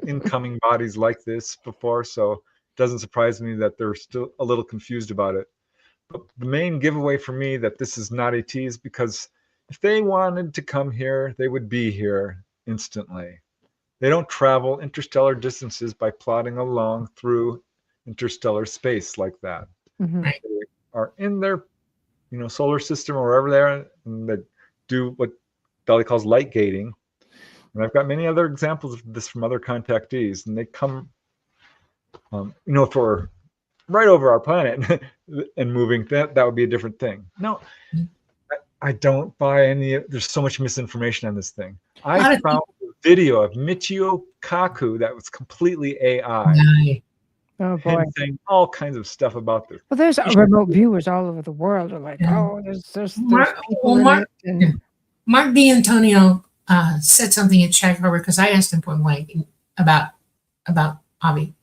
incoming bodies like this before, so it doesn't surprise me that they're still a little confused about it. But the main giveaway for me that this is not ET is because if they wanted to come here, they would be here instantly. They don't travel interstellar distances by plodding along through interstellar space like that. They are in their, solar system or wherever they are, and they do what Dolly calls light gating. And I've got many other examples of this from other contactees, and they come, if we're right over our planet and moving, that would be a different thing. No. I don't buy any. There's so much misinformation on this thing. I found a video of Michio Kaku that was completely AI. Oh boy! Him saying all kinds of stuff about this. Well, there's remote viewers all over the world are like, oh, there's people in it. And Mark D'Antonio said something at Shag Harbor because I asked him point blank about Avi,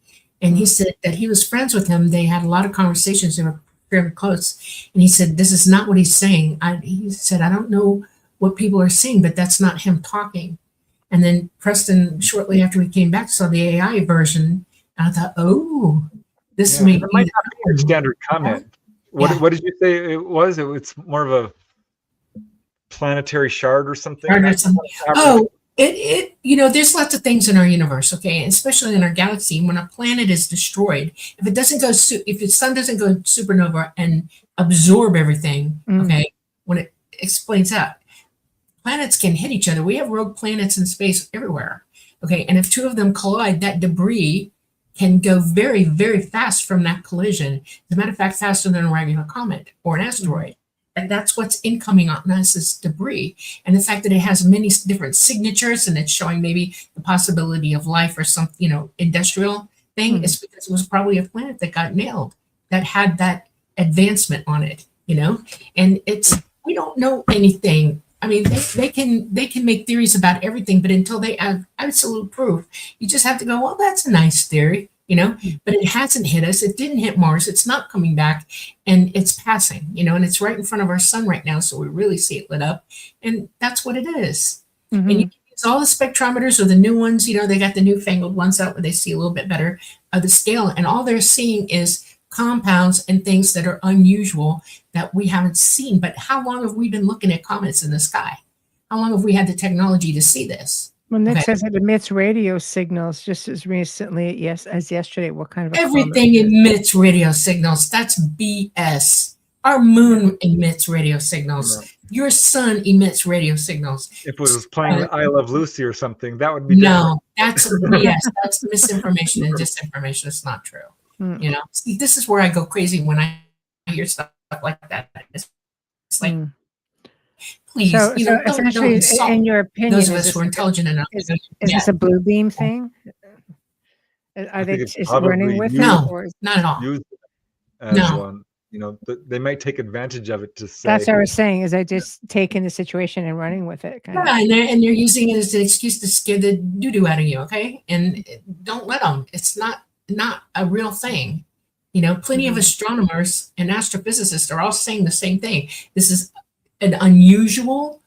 and he said that he was friends with him. They had a lot of conversations. They were very close, and he said this is not what he's saying. He said I don't know what people are saying, but that's not him talking. And then Preston, shortly after we came back, saw the AI version, and I thought, oh, this may be not be a standard comment. What did you say it was? It's more of a planetary shard or something. Oh, it there's lots of things in our universe, okay, especially in our galaxy. When a planet is destroyed, if the sun doesn't go supernova and absorb everything, okay, when it explains out, planets can hit each other. We have rogue planets in space everywhere, okay, and if 2 of them collide, that debris can go very, very fast from that collision. As a matter of fact, faster than a regular comet or an asteroid. And that's what's incoming on us is debris. And the fact that it has many different signatures and it's showing maybe the possibility of life or some, industrial thing is because it was probably a planet that got nailed, that had that advancement on it, and we don't know anything. I mean, they can make theories about everything, but until they have absolute proof, you just have to go, well, that's a nice theory, but it hasn't hit us. It didn't hit Mars. It's not coming back, and it's passing, and it's right in front of our sun right now. So we really see it lit up, and that's what it is. And you can use all the spectrometers or the new ones, they got the newfangled ones out where they see a little bit better of the scale, and all they're seeing is compounds and things that are unusual that we haven't seen. But how long have we been looking at comets in the sky? How long have we had the technology to see this? Well, Nick says it emits radio signals just as recently as yesterday. What kind of everything emits radio signals? That's BS. Our moon emits radio signals. Right. Your sun emits radio signals. If it was playing I Love Lucy or something, that would be different. That's BS. That's misinformation and disinformation. It's not true. See, this is where I go crazy when I hear stuff like that. It's like, please, so essentially, in your opinion, those of us who are intelligent enough. Is this a blue beam thing? Are they running with it? No, not at all. Use it as one. They might take advantage of it to say. That's what I was saying. Is they just taking the situation and running with it? And they're using it as an excuse to scare the doo-doo out of you. Okay, and don't let them. It's not not a real thing. You know, plenty of astronomers and astrophysicists are all saying the same thing. This is an unusual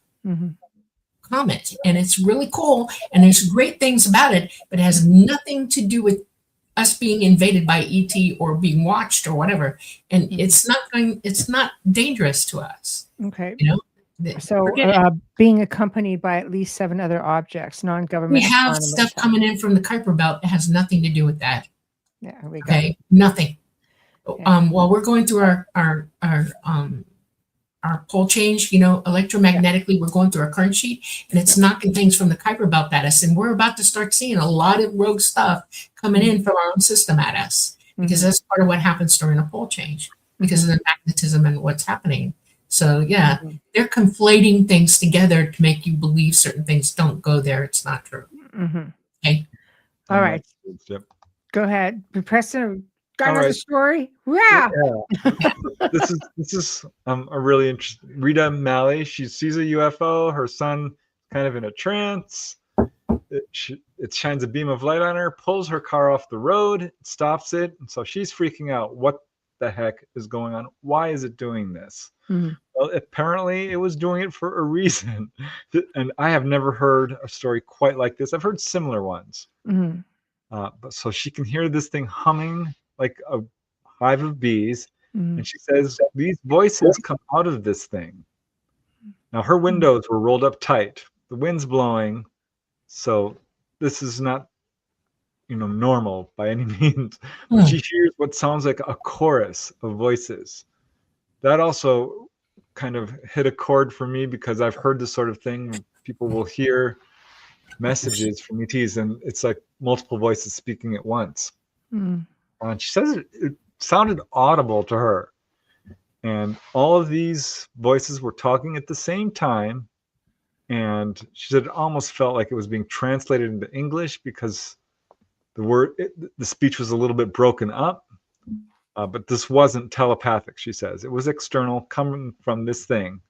comet, and it's really cool, and there's great things about it, but it has nothing to do with us being invaded by ET or being watched or whatever. And it's not dangerous to us. Okay. You know, So being accompanied by at least 7 other objects, non-government. We have stuff coming in from the Kuiper Belt that has nothing to do with that. Yeah, we got okay, nothing. Yeah. While we're going through our pole change, you know, electromagnetically, we're going through our current sheet, and it's knocking things from the Kuiper Belt at us, and we're about to start seeing a lot of rogue stuff coming in from our own system at us, because that's part of what happens during a pole change, because of the magnetism and what's happening. So yeah, they're conflating things together to make you believe certain things. Don't go there. It's not true. Okay. All right. Yep. Go ahead. Preston, got All another right. story? Yeah. This is a really interesting. Rita Malley, she sees a UFO. Her son kind of in a trance. It shines a beam of light on her, pulls her car off the road, stops it. And so she's freaking out. What the heck is going on? Why is it doing this? Well, apparently it was doing it for a reason. And I have never heard a story quite like this. I've heard similar ones. But so she can hear this thing humming like a hive of bees. And she says, these voices come out of this thing. Now, her windows were rolled up tight. The wind's blowing. So this is not, normal by any means. But she hears what sounds like a chorus of voices. That also kind of hit a chord for me, because I've heard this sort of thing. People will hear messages from ETs, and it's like multiple voices speaking at once. And she says it sounded audible to her. And all of these voices were talking at the same time. And she said it almost felt like it was being translated into English, because the speech was a little bit broken up. But this wasn't telepathic, she says. It was external, coming from this thing.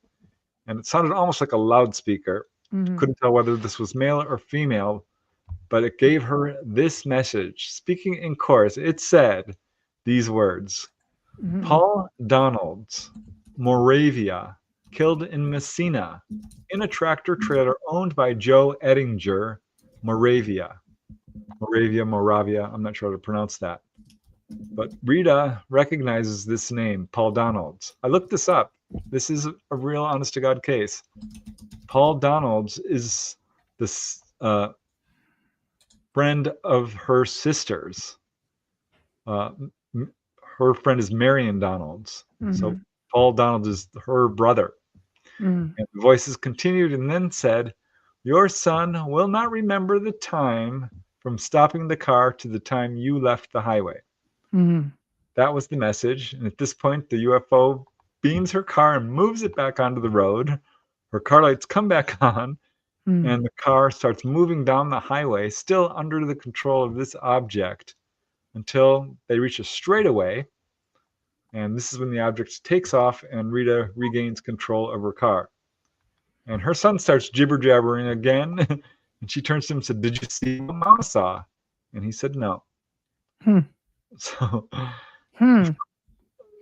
And it sounded almost like a loudspeaker. Couldn't tell whether this was male or female, but it gave her this message. Speaking in chorus, it said these words: Paul Donalds, Moravia, killed in Messina in a tractor trailer owned by Joe Ettinger, Moravia. Moravia, I'm not sure how to pronounce that. But Rita recognizes this name, Paul Donalds. I looked this up. This is a real honest-to-God case. Paul Donalds is this friend of her sister's. Her friend is Marion Donalds. So Paul Donalds is her brother. And the voices continued and then said, your son will not remember the time from stopping the car to the time you left the highway. That was the message. And at this point, the UFO beams her car and moves it back onto the road. Her car lights come back on, and the car starts moving down the highway, still under the control of this object, until they reach a straightaway. And this is when the object takes off and Rita regains control of her car. And her son starts jibber-jabbering again. And she turns to him and said, did you see what Mama saw? And he said, no.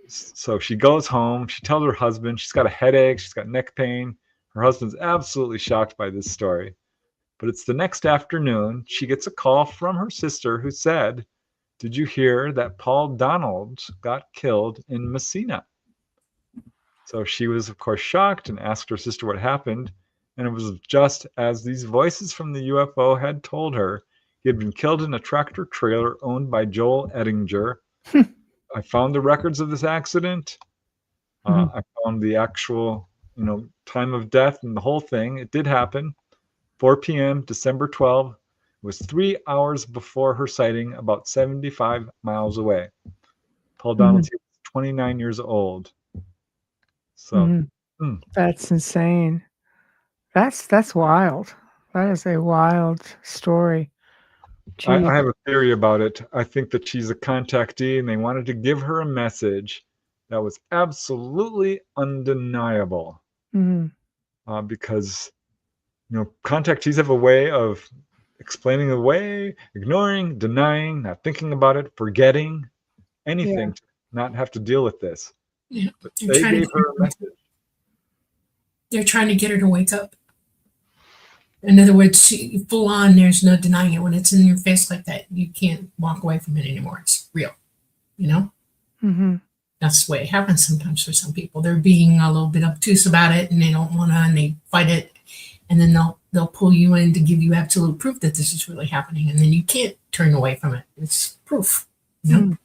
So she goes home. She tells her husband she's got a headache. She's got neck pain. Her husband's absolutely shocked by this story. But it's the next afternoon. She gets a call from her sister who said, did you hear that Paul Donalds got killed in Messina? So she was, of course, shocked and asked her sister what happened. And it was just as these voices from the UFO had told her. He had been killed in a tractor trailer owned by Joel Ettinger. I found the records of this accident. I found the actual, time of death and the whole thing. It did happen. 4 p.m., December 12. It was 3 hours before her sighting, about 75 miles away. Paul Donalds was 29 years old. So that's insane. That's wild. That is a wild story. I have a theory about it. I think that she's a contactee, and they wanted to give her a message that was absolutely undeniable. Because, contactees have a way of explaining away, ignoring, denying, not thinking about it, forgetting, anything to not have to deal with this. Yeah. But they gave her a message. They're trying to get her to wake up. In other words, full on, there's no denying it. When it's in your face like that, you can't walk away from it anymore. It's real, you know? Mm-hmm. That's the way it happens sometimes for some people. They're being a little bit obtuse about it and they don't want to, and they fight it. And then they'll pull you in to give you absolute proof that this is really happening. And then you can't turn away from it. It's proof, you know?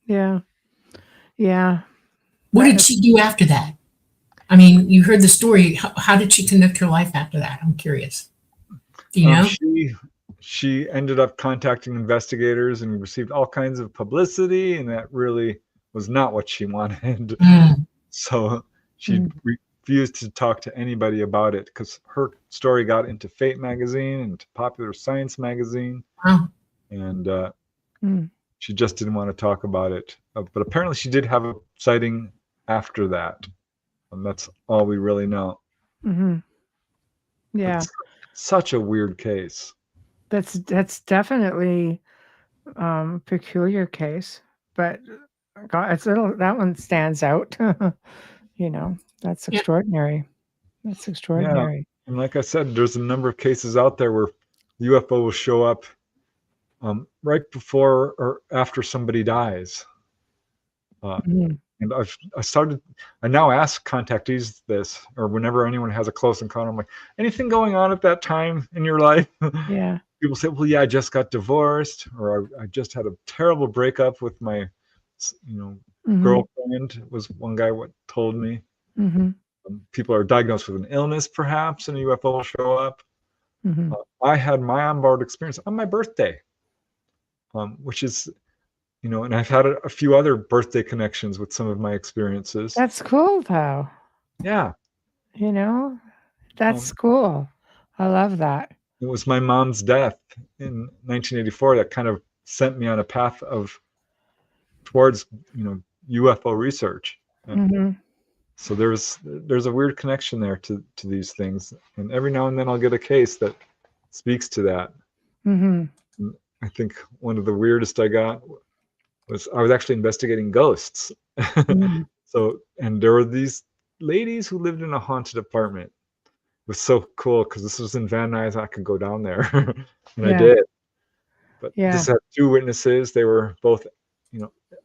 Yeah. Yeah. What did she do after that? I mean, you heard the story. How did she conduct her life after that? I'm curious. Do you know? She ended up contacting investigators and received all kinds of publicity, and that really was not what she wanted. So she refused to talk to anybody about it because her story got into Fate magazine and Popular Science magazine. Wow. And she just didn't want to talk about it. But apparently she did have a sighting after that. And that's all we really know. Mm-hmm. Yeah. It's such a weird case. That's definitely peculiar case, but God, that one stands out. You know, that's extraordinary. That's extraordinary. Yeah. And like I said, there's a number of cases out there where UFO will show up right before or after somebody dies. And I now ask contactees this, or whenever anyone has a close encounter, I'm like, anything going on at that time in your life? Yeah. People say, well, yeah, I just got divorced, or I just had a terrible breakup with my, girlfriend, was one guy what told me. People are diagnosed with an illness, perhaps, and a UFO will show up. I had my onboard experience on my birthday, which is, and I've had a few other birthday connections with some of my experiences. That's cool, though. Yeah. That's cool. I love that. It was my mom's death in 1984 that kind of sent me on a path towards, UFO research. So there's a weird connection there to these things. And every now and then I'll get a case that speaks to that. I think one of the weirdest I got was I was actually investigating ghosts. So, and there were these ladies who lived in a haunted apartment. It was so cool because this was in Van Nuys. I could go down there, and I did. But this had two witnesses. They were both,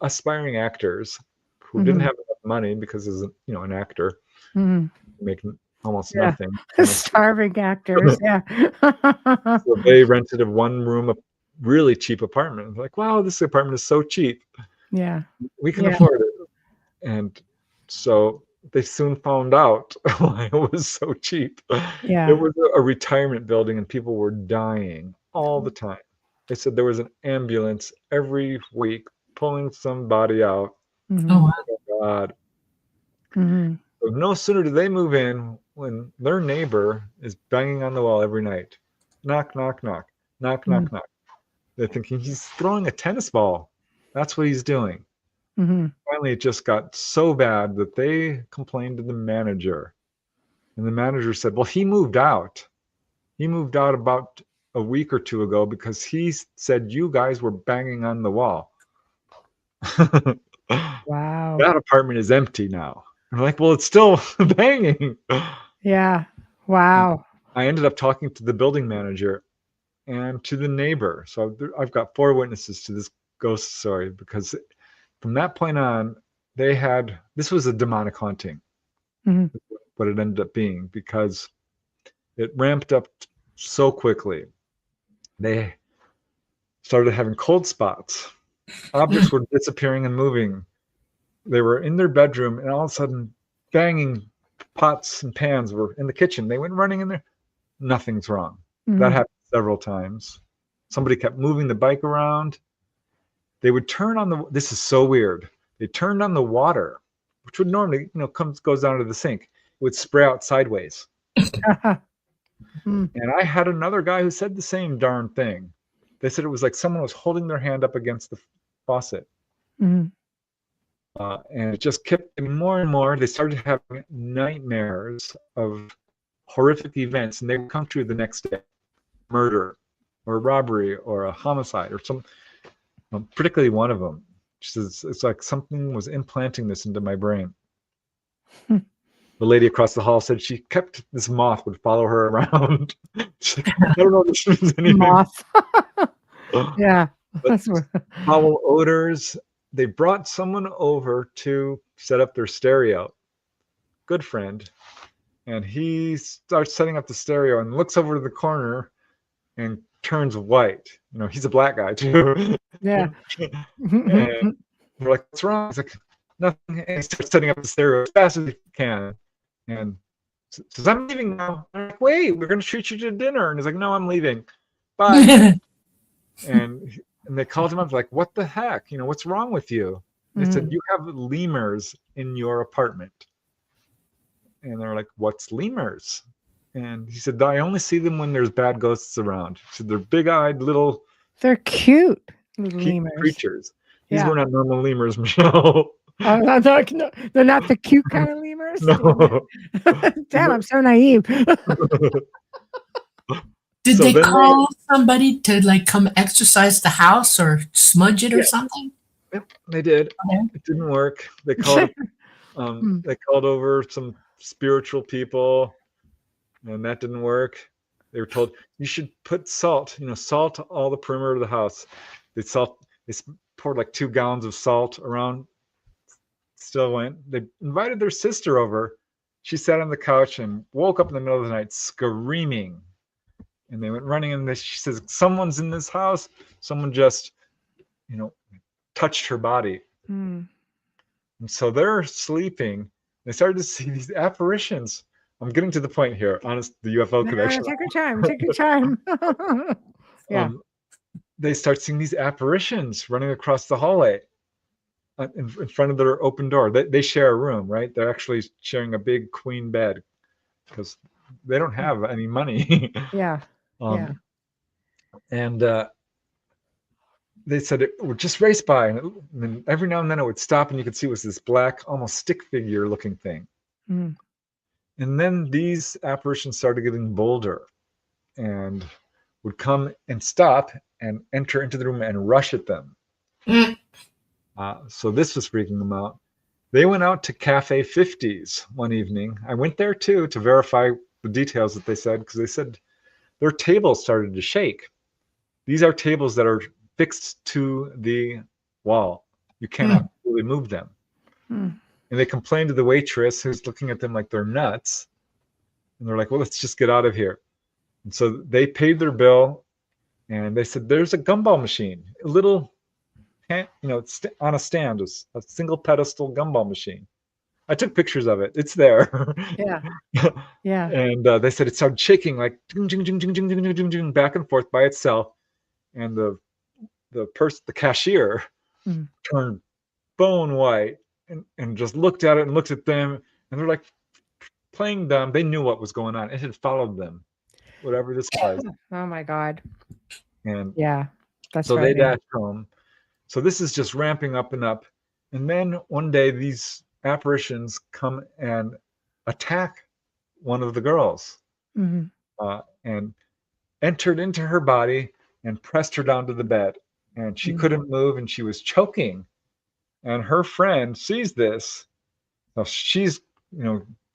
aspiring actors who didn't have enough money because as an actor, making almost nothing. Starving actors, yeah. So they rented a one-room, really cheap apartment. Like, wow, this apartment is so cheap. Yeah, we can afford it. And so they soon found out why it was so cheap. Yeah, it was a retirement building, and people were dying all the time. They said there was an ambulance every week pulling somebody out. Oh, wow. Oh God. So no sooner do they move in when their neighbor is banging on the wall every night. Knock, knock, knock. Knock, knock, knock. They're thinking he's throwing a tennis ball. That's what he's doing. Finally, it just got so bad that they complained to the manager. And the manager said, well, he moved out. He moved out about a week or two ago because he said you guys were banging on the wall. Wow. That apartment is empty now. I'm like, well, it's still banging. Yeah. Wow. I ended up talking to the building manager and to the neighbor. So I've got 4 witnesses to this ghost story because from that point on, this was a demonic haunting, what it ended up being, because it ramped up so quickly. They started having cold spots. Objects were disappearing and moving. They were in their bedroom, and all of a sudden, banging pots and pans were in the kitchen. They went running in there. Nothing's wrong. That happened several times. Somebody kept moving the bike around. They would turn on this is so weird. They turned on the water, which would normally, goes down to the sink. It would spray out sideways. And I had another guy who said the same darn thing. They said it was like someone was holding their hand up against the faucet. And it just kept getting more and more. They started having nightmares of horrific events, and they would come true the next day. Murder, or a robbery or a homicide or some, particularly one of them. She says, it's like something was implanting this into my brain. The lady across the hall said she kept this moth would follow her around. I don't know if this means anything. Moth. Yeah. But foul odors. They brought someone over to set up their stereo. Good friend. And he starts setting up the stereo and looks over to the corner and turns white. You know, he's a black guy too. Yeah. And we're like, what's wrong? He's like, nothing. And he starts setting up the stereo as fast as he can. And says, I'm leaving now. I'm like, wait, we're going to treat you to dinner. And he's like, no, I'm leaving. Bye. and they called him up, like, what the heck? You know, what's wrong with you? And they said, you have lemurs in your apartment. And they're like, what's lemurs? And he said, I only see them when there's bad ghosts around. He said, they're big-eyed little... They're cute little lemurs. Creatures. These were not normal lemurs, Michelle. No, they're not the cute kind of lemurs? No. Damn, I'm so naive. Did they call somebody to like come exercise the house or smudge it or something? Yep, they did. Okay. It didn't work. They called they called over some spiritual people, and that didn't work. They were told you should put salt, salt all the perimeter of the house. They poured like 2 gallons of salt around. Still went. They invited their sister over. She sat on the couch and woke up in the middle of the night screaming. And they went running in this. She says, someone's in this house. Someone just, touched her body. And so they're sleeping. They started to see these apparitions. I'm getting to the point here. Honest, the UFO connection. Take your time. Take your time. Yeah. They start seeing these apparitions running across the hallway in front of their open door. They share a room, right? They're actually sharing a big queen bed because they don't have any money. Yeah. And they said it would just race by, and then every now and then it would stop, and you could see it was this black, almost stick figure looking thing. And then these apparitions started getting bolder and would come and stop and enter into the room and rush at them. So this was freaking them out. They went out to Cafe 50s one evening. I went there too to verify the details that they said, because they said their tables started to shake. These are tables that are fixed to the wall. You cannot really move them. And they complained to the waitress, who's looking at them like they're nuts. And they're like, well, let's just get out of here. And so they paid their bill, and they said, there's a gumball machine, a little, it's on a stand, a single pedestal gumball machine. I took pictures of it. It's there. Yeah. And they said it started shaking like ding, ding, ding, ding, ding, ding, ding, ding, ding, back and forth by itself. And the cashier turned bone white and just looked at it and looked at them, and they're like playing dumb. They knew what was going on. It had followed them, whatever this was. Oh my God. And that's so they dashed home. So this is just ramping up and up. And then one day these apparitions come and attack one of the girls and entered into her body and pressed her down to the bed. And she couldn't move, and she was choking. And her friend sees this. Now she's,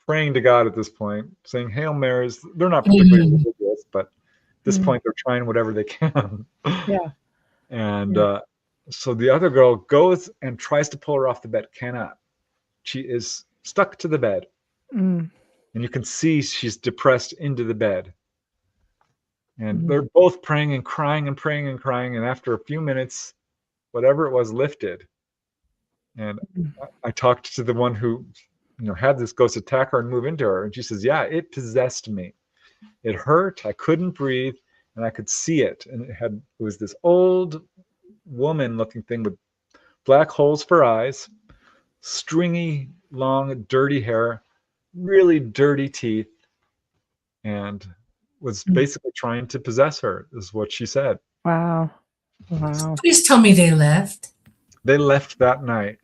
praying to God at this point, saying Hail Marys. They're not particularly religious, but at this point they're trying whatever they can. And so the other girl goes and tries to pull her off the bed, cannot. She is stuck to the bed. And you can see she's depressed into the bed. And they're both praying and crying and praying and crying. And after a few minutes, whatever it was lifted. And I talked to the one who, had this ghost attack her and move into her. And she says, yeah, it possessed me. It hurt. I couldn't breathe. And I could see it. And it was this old woman looking thing with black holes for eyes, stringy, long, dirty hair, really dirty teeth, and was basically trying to possess her, is what she said. Wow. Please tell me they left. They left that night.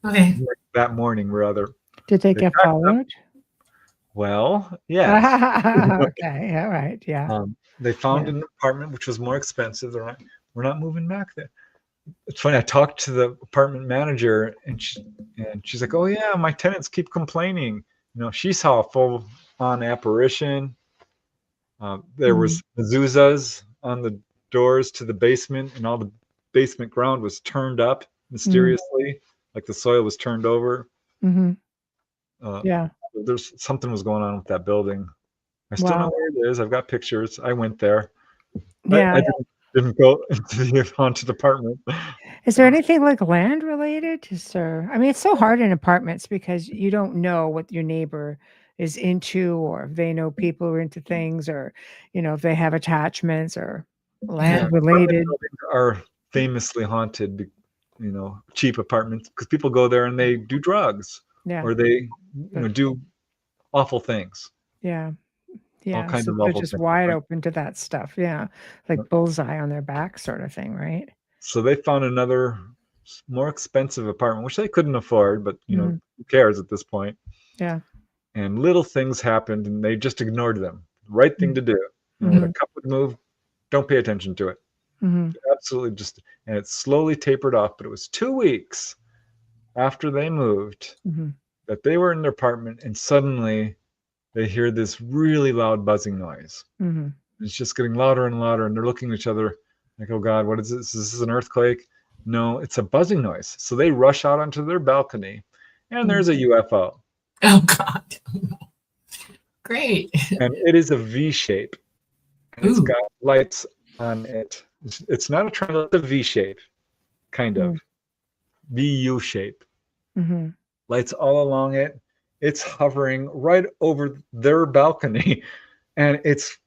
Okay. That morning, rather. Did they get followed? Well, yes. Okay. All right. Yeah. They found Yeah. an apartment which was more expensive. We're not moving back there. It's funny. I talked to the apartment manager, and she's like, "Oh yeah, my tenants keep complaining. She saw a full-on apparition. There Mhm. was mezuzahs on the doors to the basement, and all the basement ground was turned up mysteriously, like the soil was turned over. Mhm. Uh, Yeah. there's something was going on with that building. I still know Wow. where it is. I've got pictures. I went there. I Yeah. didn't go into the haunted apartment. Is there anything like land related to, sir? I mean, it's so hard in apartments because you don't know what your neighbor is into, or if they know people who are into things, or if they have attachments or Yeah, land apartment related. buildings are famously haunted. Cheap apartments because people go there and they do drugs Yeah. or they But do awful things, yeah. all Yeah. kinds So of they're awful just things. wide Right? open to that stuff. Yeah. Like bullseye on their back sort of thing, right? So they found another more expensive apartment, which they couldn't afford, but Mhm. who cares at this point? Yeah. And little things happened, and they just ignored them. Right thing to do. When a Mhm. couple would move, don't pay attention to it. Mhm. Absolutely, and it slowly tapered off. But it was 2 weeks after they moved Mhm. that they were in their apartment, and suddenly they hear this really loud buzzing noise. Mhm. It's just getting louder and louder, and they're looking at each other like, "Oh God, what is this? Is this an earthquake?" No, it's a buzzing noise. So they rush out onto their balcony, and Mhm. there's a UFO, Oh God. Great. and it is a V shape, and it's Ooh. got lights on it. It's not a triangle; it's a V shape, kind of VU shape. Mhm. Lights all along it. It's hovering right over their balcony, and it's,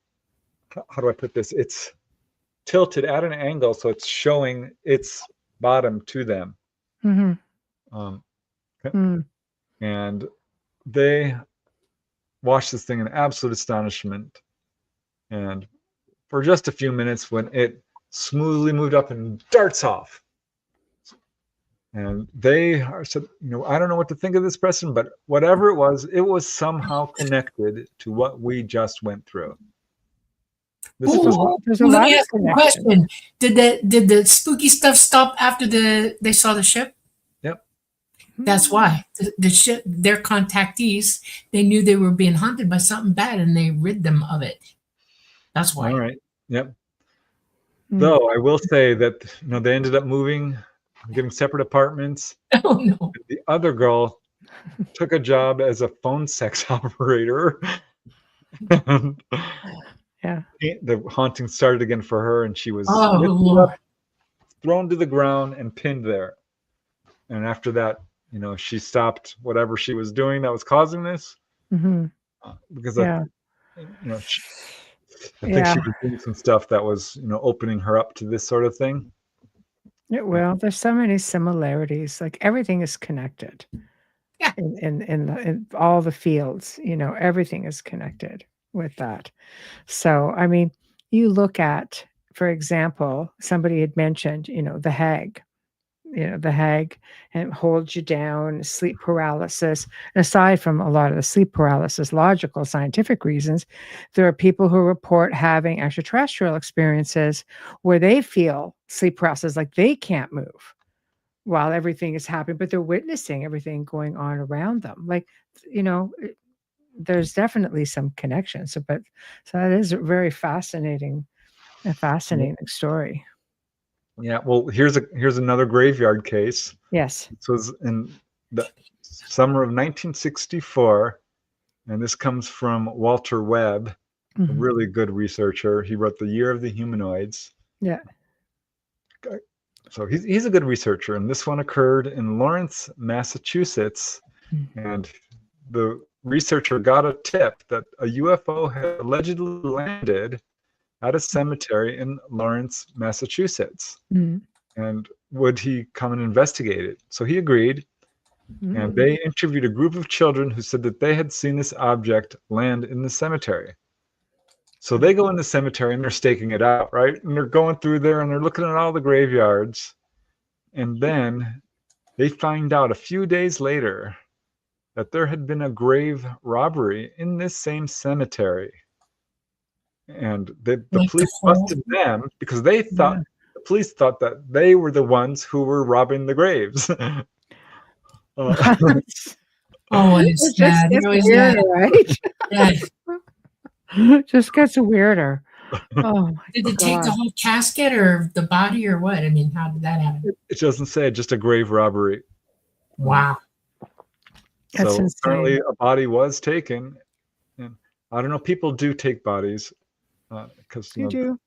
how do I put this? It's tilted at an angle, so it's showing its bottom to them. Mhm. Um, Mhm. and they watched this thing in absolute astonishment. And for just a few minutes, when it smoothly moved up and darts off, and they said, I don't know what to think of this, Preston, but whatever it was somehow connected to what we just went through. This was, Ooh. There's a Let lot me of ask you a connection. question. Did the spooky stuff stop after they saw the ship? yep. That's why the ship, their contactees, they knew they were being haunted by something bad, and they rid them of it. That's All why. right. Yep. Mm. Though I will say that, they ended up moving, getting separate apartments. Oh no. The other girl took a job as a phone sex operator. And Yeah. the haunting started again for her, and she was Oh lifted Lord. up, thrown to the ground, and pinned there. And after that, she stopped whatever she was doing that was causing this, Mhm. because Yeah. I think Yeah. she was doing some stuff that was, opening her up to this sort of thing. Well, there's so many similarities. Like everything is connected Yeah. in all the fields. Everything is connected with that. So, I mean, you look at, for example, somebody had mentioned, the hag. The hag, and it holds you down, sleep paralysis. And aside from a lot of the sleep paralysis, logical, scientific reasons, there are people who report having extraterrestrial experiences where they feel sleep paralysis, like they can't move while everything is happening, but they're witnessing everything going on around them. Like, there's definitely some connection. So that is a very a fascinating story. Yeah. Well, here's another graveyard case. Yes. This was in the summer of 1964, and this comes from Walter Webb, a Mhm. really good researcher. He wrote The Year of the Humanoids. Yeah. So he's a good researcher, and this one occurred in Lawrence, Massachusetts, Mhm. and the researcher got a tip that a UFO had allegedly landed at a cemetery in Lawrence, Massachusetts, Mhm. and would he come and investigate it? So he agreed, and Mhm. they interviewed a group of children who said that they had seen this object land in the cemetery. So they go in the cemetery and they're staking it out, right? And they're going through there and they're looking at all the graveyards. And then they find out a few days later that there had been a grave robbery in this same cemetery. And the Like the police whole- busted them because they thought, the police thought that they were the ones who were robbing the graves. Oh, it's It just sad. gets It always weirder, right? Yeah. Just gets weirder. Oh my Did it take the God. whole casket or the body or what? I mean, how did that happen? It doesn't say, just a grave robbery. Wow. That's So insane. apparently a body was taken. And I don't know, people do take bodies because You do.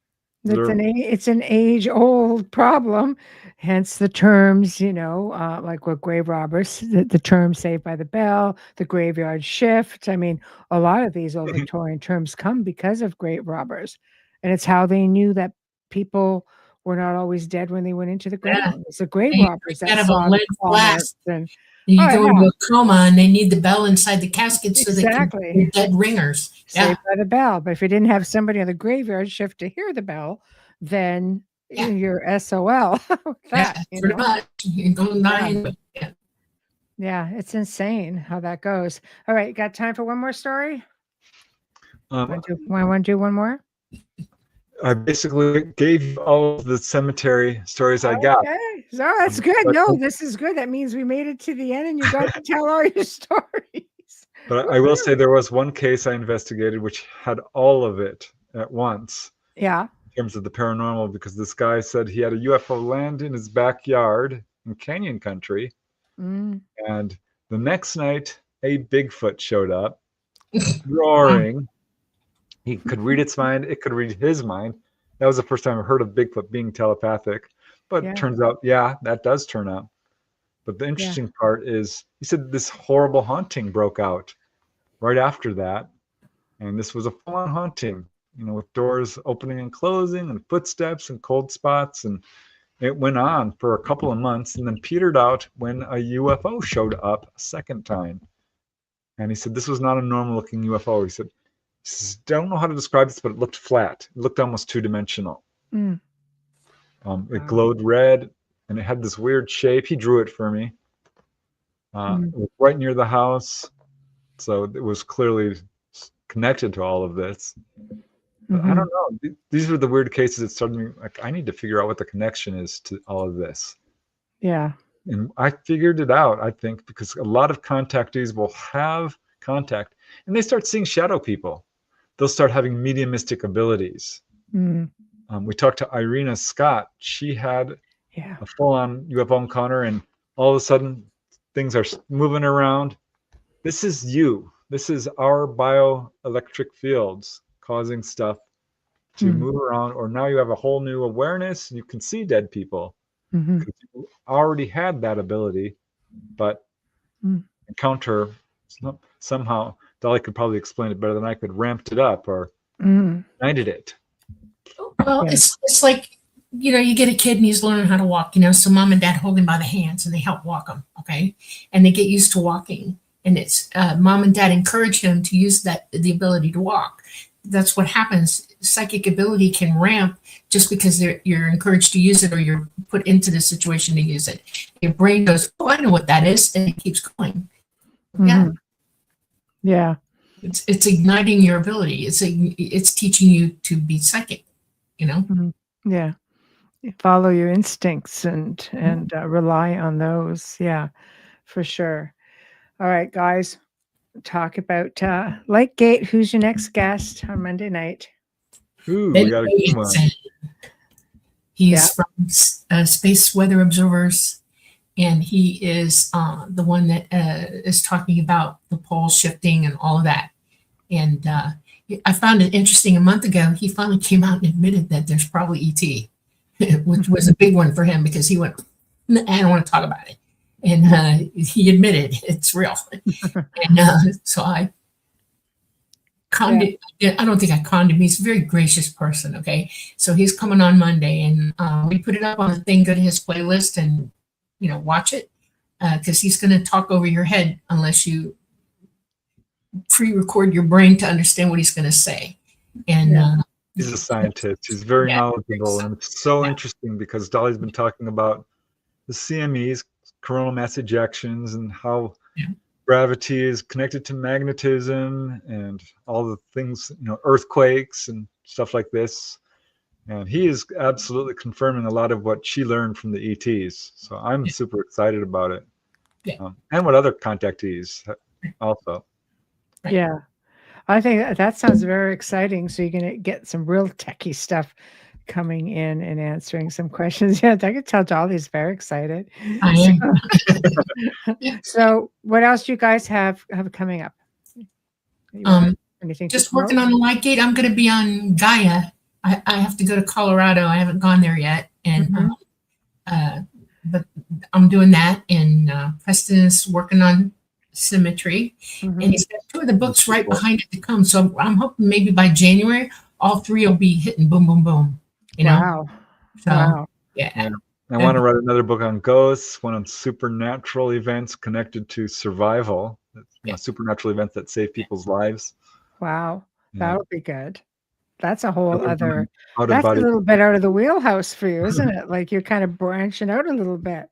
they're- It's an age-old problem, hence the terms, like what grave robbers, the term Saved by the Bell, the graveyard shift. I mean, a lot of these old Victorian terms come because of grave robbers, and it's how they knew that people were not always dead when they went into the ground. It's the grave They robbers break that out of a saw the lead claw blast. marks and You Oh, go yeah. into a coma and they need the bell inside the casket so they Exactly. can dead ringers. Yeah. Saved by the Bell. But if you didn't have somebody on the graveyard shift to hear the bell, then Yeah. you're SOL. Yeah, that, pretty much. You go nine. But yeah. Yeah, it's insane how that goes. All right, got time for one more story? Want to do one more? I basically gave you all of the cemetery stories I got. Okay, so that's good. But- No, this is good. That means we made it to the end and you got to tell all your stories. But I will say there was one case I investigated which had all of it at once Yeah. in terms of the paranormal, because this guy said he had a UFO land in his backyard in Canyon Country. Mm. And the next night, a Bigfoot showed up, roaring. He could read its mind. It could read his mind. That was the first time I heard of Bigfoot being telepathic. But Yeah. it turns out, yeah, that does turn out. But the interesting part is, he said this horrible haunting broke out right after that. And this was a full-on haunting, with doors opening and closing and footsteps and cold spots. And it went on for a couple of months and then petered out when a UFO showed up a second time. And he said this was not a normal-looking UFO. He said, don't know how to describe this, but it looked flat. It looked almost two-dimensional. Mm. It glowed red, and it had this weird shape. He drew it for me. It was right near the house, so it was clearly connected to all of this. But I don't know. These were the weird cases that started me, like, I need to figure out what the connection is to all of this. Yeah. And I figured it out, I think, because a lot of contactees will have contact, and they start seeing shadow people. They'll start having mediumistic abilities. Mm. We talked to Irina Scott. She had Yeah. a full-on UFO encounter, and all of a sudden, things are moving around. This is you. This is our bioelectric fields causing stuff to move around, or now you have a whole new awareness, and you can see dead people. Mm-hmm. You already had that ability, but encounter somehow, Dolly could probably explain it better than I could, ramped it up or ignited it. Well, Yeah. it's like, you get a kid and he's learning how to walk, so mom and dad hold him by the hands and they help walk him, okay? And they get used to walking. And it's mom and dad encourage him to use the ability to walk. That's what happens. Psychic ability can ramp just because you're encouraged to use it or you're put into the situation to use it. Your brain goes, oh, I know what that is, and it keeps going. Yeah. Yeah. It's igniting your ability. It's teaching you to be psychic, Yeah. Follow your instincts and rely on those. Yeah, for sure. All right, guys, talk about Lakegate. Who's your next guest on Monday night? Ooh, we got a good one. He's from Space Weather Observers, and he is the one that is talking about the poles shifting and all of that. And I found it interesting. A month ago, he finally came out and admitted that there's probably ET, which was a big one for him because he went, I don't want to talk about it. And he admitted it's real. And so I conned him. I don't think I conned him. He's a very gracious person. Okay. So he's coming on Monday, and we put it up on the thing, go to his playlist and, watch it because he's going to talk over your head unless you pre-record your brain to understand what he's going to say. And he's a scientist. He's very knowledgeable. And it's so interesting because Dolly's been talking about the CMEs, coronal mass ejections, and how gravity is connected to magnetism and all the things, earthquakes and stuff like this. And he is absolutely confirming a lot of what she learned from the ETs. So I'm super excited about it. Yeah. And what other contactees also. Yeah. I think that sounds very exciting. So you're going to get some real techie stuff coming in and answering some questions. Yeah, I could tell Dolly's very excited. I am. So what else do you guys have coming up? Anything Just working on the light gate. I'm going to be on Gaia. I have to go to Colorado. I haven't gone there yet. And but I'm doing that. And Preston is working on symmetry. And he's got 2 of the books right behind it to come. So I'm hoping maybe by January, all 3 will be hitting boom, boom, boom. Wow. So, yeah. I want to write another book on ghosts, one on supernatural events connected to survival, supernatural events that save people's lives. Wow. That would be good. That's a whole other, that's a little bit out of the wheelhouse for you, isn't it? Like you're kind of branching out a little bit.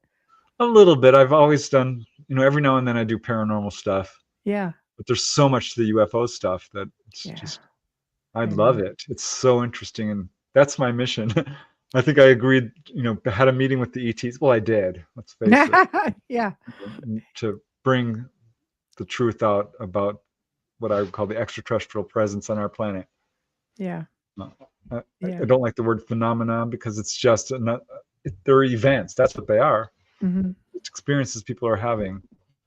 A little bit. I've always done, every now and then I do paranormal stuff. Yeah. But there's so much to the UFO stuff that it's just, I'd love it. It's so interesting. And that's my mission. I think I agreed, had a meeting with the ETs. Well, I did. Let's face it. Yeah. To bring the truth out about what I would call the extraterrestrial presence on our planet. Yeah. I don't like the word phenomenon because it's just they're events. That's what they are. It's experiences people are having.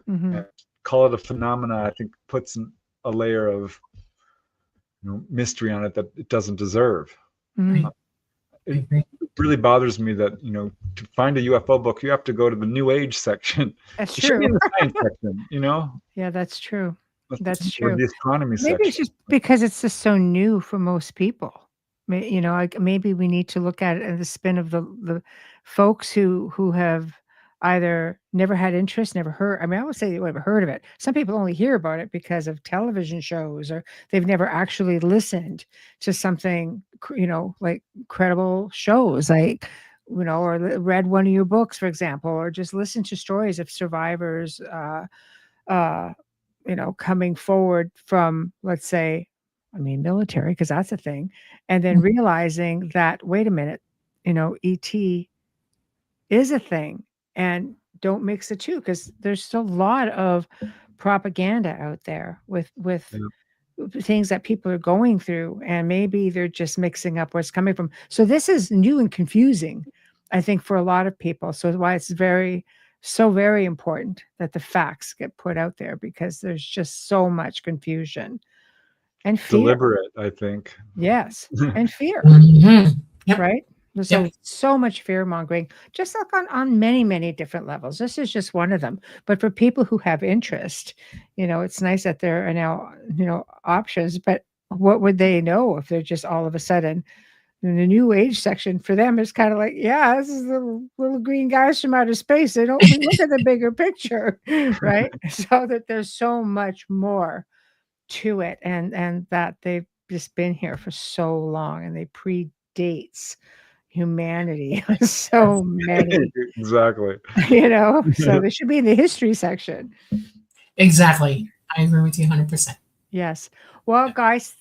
And call it a phenomena, I think, puts a layer of mystery on it that it doesn't deserve. It really bothers me that to find a UFO book, you have to go to the New Age section. That's it should be true. in the science section. Yeah, that's true. That's or true. the astronomy Maybe section. it's just because it's just so new for most people. Maybe we need to look at it in the spin of the folks who have either never had interest, never heard. I mean, I would say they would have heard of it. Some people only hear about it because of television shows, or they've never actually listened to something, like credible shows, like, or read one of your books, for example, or just listen to stories of survivors, coming forward from, let's say, military, because that's a thing, and then realizing that, wait a minute, ET is a thing, and don't mix the two, because there's a lot of propaganda out there with things that people are going through, and maybe they're just mixing up where it's coming from. So this is new and confusing, I think, for a lot of people. So why it's so very important that the facts get put out there, because there's just so much confusion and fear. Deliberate, I think. Yes, and fear. Yep. Right? There's so much fear mongering, just like on many, many different levels. This is just one of them. But for people who have interest, it's nice that there are now, options. But what would they know if they're just all of a sudden in the New Age section? For them, it's kind of like, this is the little green guys from outer space. They don't look at the bigger picture, right? So that there's so much more to it, and that they've just been here for so long, and they predates humanity. So many. Exactly. So they should be in the history section. Exactly. I agree with you 100%. Yes. Well, guys,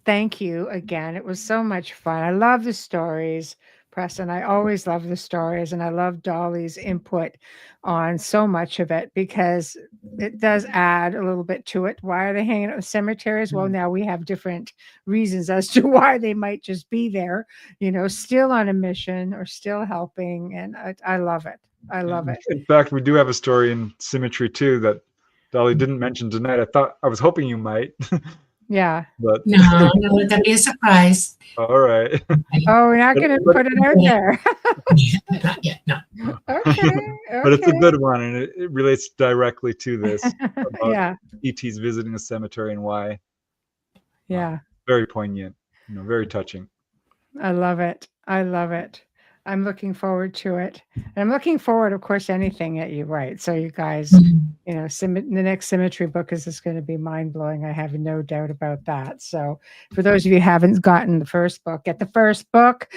thank you again. It was so much fun. I love the stories, Preston. I always love the stories, and I love Dolly's input on so much of it, because it does add a little bit to it. Why are they hanging out in cemeteries? Well, now we have different reasons as to why they might just be there, still on a mission or still helping. And I love it. I love it. In fact, we do have a story in Symmetry too that Dolly didn't mention tonight. I was hoping you might. Yeah. But No, let that be a surprise. All right. Oh, we're not going to put it out there. Not yet, no. Okay. But it's a good one, and it relates directly to this about ETs visiting a cemetery and why. Yeah. Very poignant, very touching. I love it. I love it. I'm looking forward to it. And I'm looking forward, of course, to anything that you write. So you guys, the next Symmetry book is just going to be mind-blowing. I have no doubt about that. So for those of you who haven't gotten the first book, get the first book.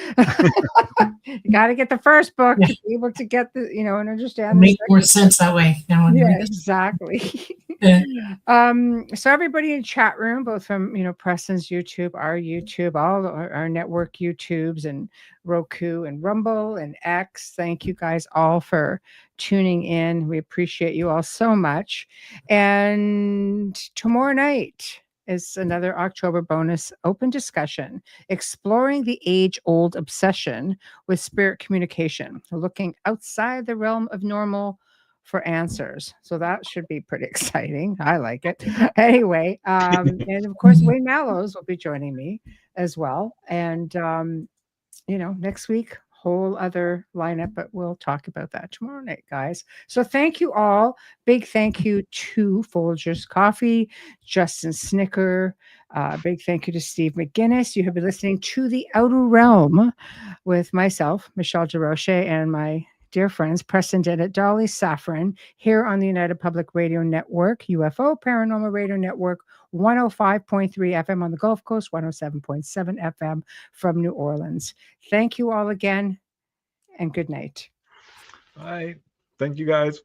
You got to get the first book to be able to get and understand. Make more sense that way. Yeah, exactly. So everybody in chat room, both from Preston's YouTube, our YouTube, all our network YouTubes, and Roku and Rumble and X, thank you guys all for tuning in. We appreciate you all so much. And tomorrow night is another October bonus open discussion exploring the age-old obsession with spirit communication, looking outside the realm of normal for answers. So that should be pretty exciting. I like it. Anyway, and of course, Wayne Mallows will be joining me as well. And, next week, whole other lineup, but we'll talk about that tomorrow night, guys. So thank you all. Big thank you to Folgers Coffee, Justin Snicker. Big thank you to Steve McGinnis. You have been listening to The Outer Realm with myself, Michelle DeRoche, and my dear friends, Preston Dennett, Dolly Safran, here on the United Public Radio Network, UFO Paranormal Radio Network, 105.3 FM on the Gulf Coast, 107.7 FM from New Orleans. Thank you all again, and good night. Bye. Thank you, guys.